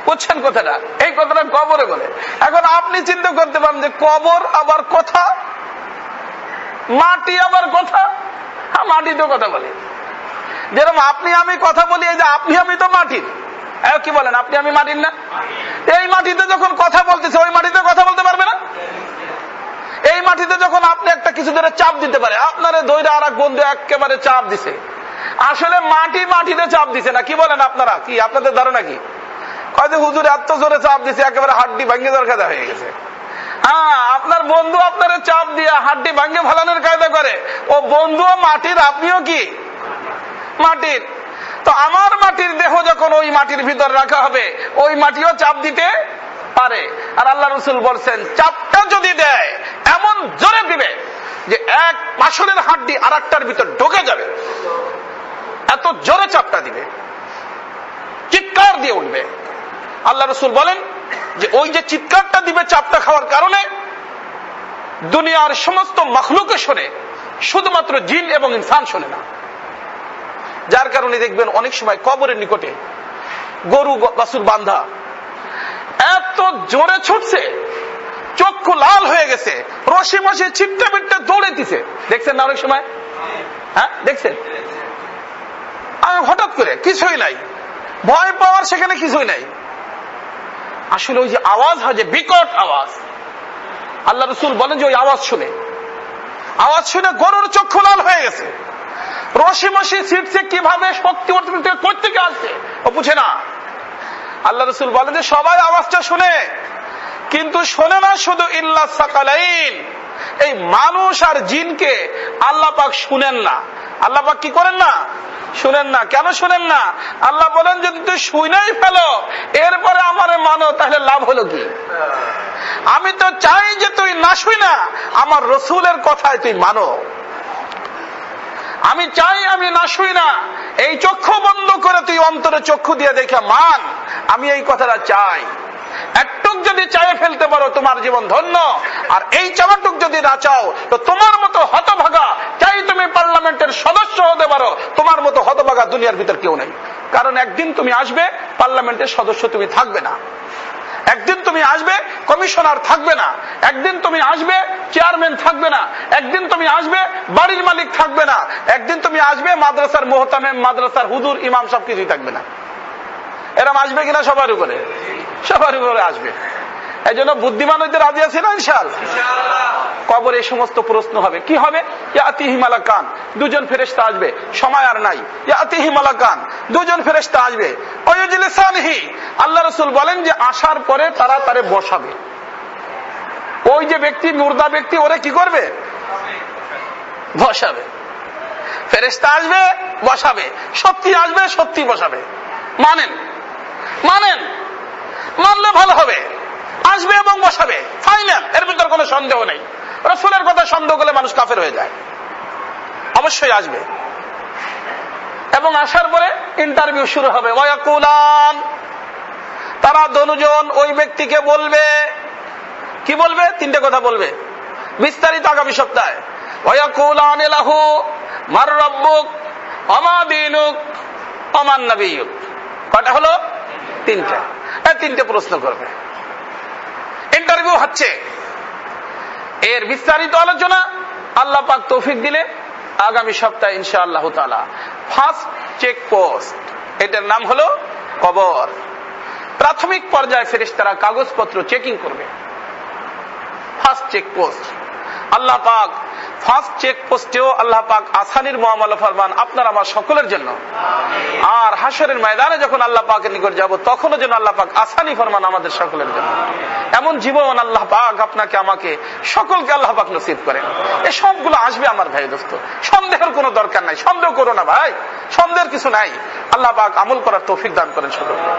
বুঝছেন কথাটা? এই কথাটা কবরে বলে। এখন আপনি চিন্তা করতে পারেন যে কবর আবার কথা, মাটি আবার কথা? হ্যাঁ, মাটি তো কথা বলে। যেরকম আপনি আমি কথা বলি, এই যে আপনি আমি তো মাটির, কি বলেন আপনি আমি মাটির না? এই মাটিতে যখন কথা বলতেছে ওই মাটিতে কথা বলতে পারবে না? এই মাটিতে যখন আপনি একটা কিছু ধরে চাপ দিতে পারে, আপনারে ধরে আর এক বন্ধু একেবারে চাপ দিছে, আসলে মাটি মাটিতে চাপ দিছে না, কি বলেন আপনারা? কি আপনাদের ধারণা কি? হয়তো হুজুর এত জোরে চাপ দিছে একেবারে হাড্ডি ভাঙ্গে দেওয়ার কায়দা হয়ে গেছে। হ্যাঁ, আপনার বন্ধু আপনার চাপ দিয়ে হাড্ডি ভাঙ্গে ফেলানোর কায়দা করে, ও বন্ধুও মাটির, আপনিও কি মাটির। তো আমার মাটির দেহ যখন ওই মাটির ভিতর রাখা হবে, ওই মাটিও চাপ দিতে পারে। আর আল্লাহ রাসূল বলছেন, চাপটা যদি দেয় এমন জোরে দিবে যে এক পাশলের হাড্ডি আর একটার ভিতর ঢুকে যাবে, এত জোরে চাপটা দিবে, চিৎকার দিয়ে উঠবে। আল্লাহ রাসূল বলেন যে ওই যে চিৎকারটা দিবে চাপটা খাওয়ার কারণে, দুনিয়ার সমস্ত মাখলুকে শোনে, শুধুমাত্র জিন এবং ইনসান শোনে না। যার কারণে দেখবেন অনেক সময় কবরের নিকটে গরু বাছুর বান্ধা এত জোরে ছুটছে, চক্ষু লাল হয়ে গেছে, রশি মশি ছিটতে পিটতে দৌড়েতেছে, দেখছেন না অনেক সময়? হ্যাঁ, দেখছেন? হঠাৎ করে কিছুই নাই, ভয় পাওয়ার সেখানে কিছুই নাই। আসলে ওই যে আওয়াজ হয়, যে বিকট আওয়াজ, আল্লাহ রাসূল বলেন যে ওই আওয়াজ শুনে গরুর চক্ষু লাল হয়ে গেছে, রশি মশি ছিটছে, কিভাবে শক্তি করতে আসছে ও বুঝে না। আল্লাহ রাসূল বলেন যে সবাই আওয়াজটা শুনে, কিন্তু শোনে না শুধু ইল্লা সাকালাইন, এই মানুষ আর জিনকে আল্লাহ পাক শুনেন না। আল্লাহ পাক কি করেন না? শুনেন না। কেন শুনেন না? আল্লাহ বলেন যদি তুই শুনেই ফেলো এরপরে আমারে মানো, তাহলে লাভ হলো কি? আমি তো চাই যে তুই না শুই না, আমার রসুলের কথায় তুই মানো। আমি চাই আমি না শুই না, এই চক্ষু বন্ধ করে তুই অন্তরে চক্ষু দিয়ে দেখে মান, আমি এই কথাটা চাই। একটুক যদি চাইয়ে ফেলতে পারো তোমার জীবন ধন্য, আর এই চাওয়াটুক যদি না চাও তো তোমার মতো হতভাগা, চাই তুমি পার্লামেন্টের সদস্য হতে পারো, তোমার মতো হতভাগা দুনিয়ার ভিতর কেউ নেই। কারণ একদিন তুমি আসবে পার্লামেন্টের সদস্য তুমি থাকবে না, একদিন তুমি আসবে কমিশনার থাকবে না, একদিন তুমি আসবে চেয়ারম্যান থাকবে না, একদিন তুমি আসবে বাড়ির মালিক থাকবে না, একদিন তুমি আসবে মাদ্রাসার মোহতামেম, মাদ্রাসার হুজুর, ইমাম, সবকিছুই থাকবে না। এরম আসবে কিনা? সবার উপরে আসবে। এই জন্য বুদ্ধিমান হইতে রাজি আছে না ইনশাআল্লাহ? কবরে এই সমস্ত প্রশ্ন হবে। কি হবে? ইয়াতিহি মালাকান, দুজন ফেরেশতা আসবে, সময় আর নাই। ইয়াতিহি মালাকান, দুজন ফেরেশতা আসবে। ওয়ায়ুজলিসানহি, আল্লাহ রাসূল বলেন যে আসার পরে তারা তারে বসাবে। ওই যে ব্যক্তি, মুর্দা ব্যক্তি, ওরে কি করবে? বসাবে। ফেরেশতা আসবে, বসাবে, সত্যি আসবে, সত্যি বসাবে। মানেন মানলে ভালো হবে। আসবে এবং বসাবে, ফাইনাল, এর ভিতর কোনো সন্দেহ নেই। রাসূলের কথা সন্দেহ করলে মানুষ কাফের হয়ে যায়। অবশ্যই আসবে, এবং আসার পরে ইন্টারভিউ শুরু হবে। ওয়ায়াকুলান, তারা দুজন ওই ব্যক্তিকে বলবে, কি বলবে? তিনটে কথা বলবে, বিস্তারিত আগামী সপ্তাহে। ওয়ায়াকুলান লাহু মার রাব্বুক ওয়া মা দীনুক ওয়া মান নাবিয়্যুক। কয়টা হলো? তিনটা। এই তিনটে প্রশ্ন করবে, ইন্টারভিউ হচ্ছে। এর বিস্তারিত আলোচনা আল্লাহ পাক তৌফিক দিলে আগামী সপ্তাহে ইনশাআল্লাহ তাআলা। ফার্স্ট চেক পোস্ট, এটার নাম হলো কবর। প্রাথমিক পর্যায়ে ফেরেশতারা কাগজপত্র চেকিং করবে। ফার্স্ট চেক পোস্ট আল্লাহ পাক, ফার্স্ট চেক পোস্টেও আল্লাহ পাক আসানির মুআমালা ফরমান আপনার আমার সকলের জন্য। আর হাশরের ময়দানে যখন আল্লাহ পাকের নিকট যাব, তখনও যেন আল্লাহ পাক আসানি ফরমান আমাদের সকলের জন্য। এমন জীবন আল্লাহ পাক আপনাকে আমাকে সকলকে আল্লাহ পাক নসিব করেন। এই সবগুলো আসবে আমার ভাই দোস্ত, সন্দেহের কোনো দরকার নাই। সন্দেহ করো না ভাই, সন্দেহের কিছু নাই। আল্লাহ পাক আমল করার তৌফিক দান করেন সকলকে।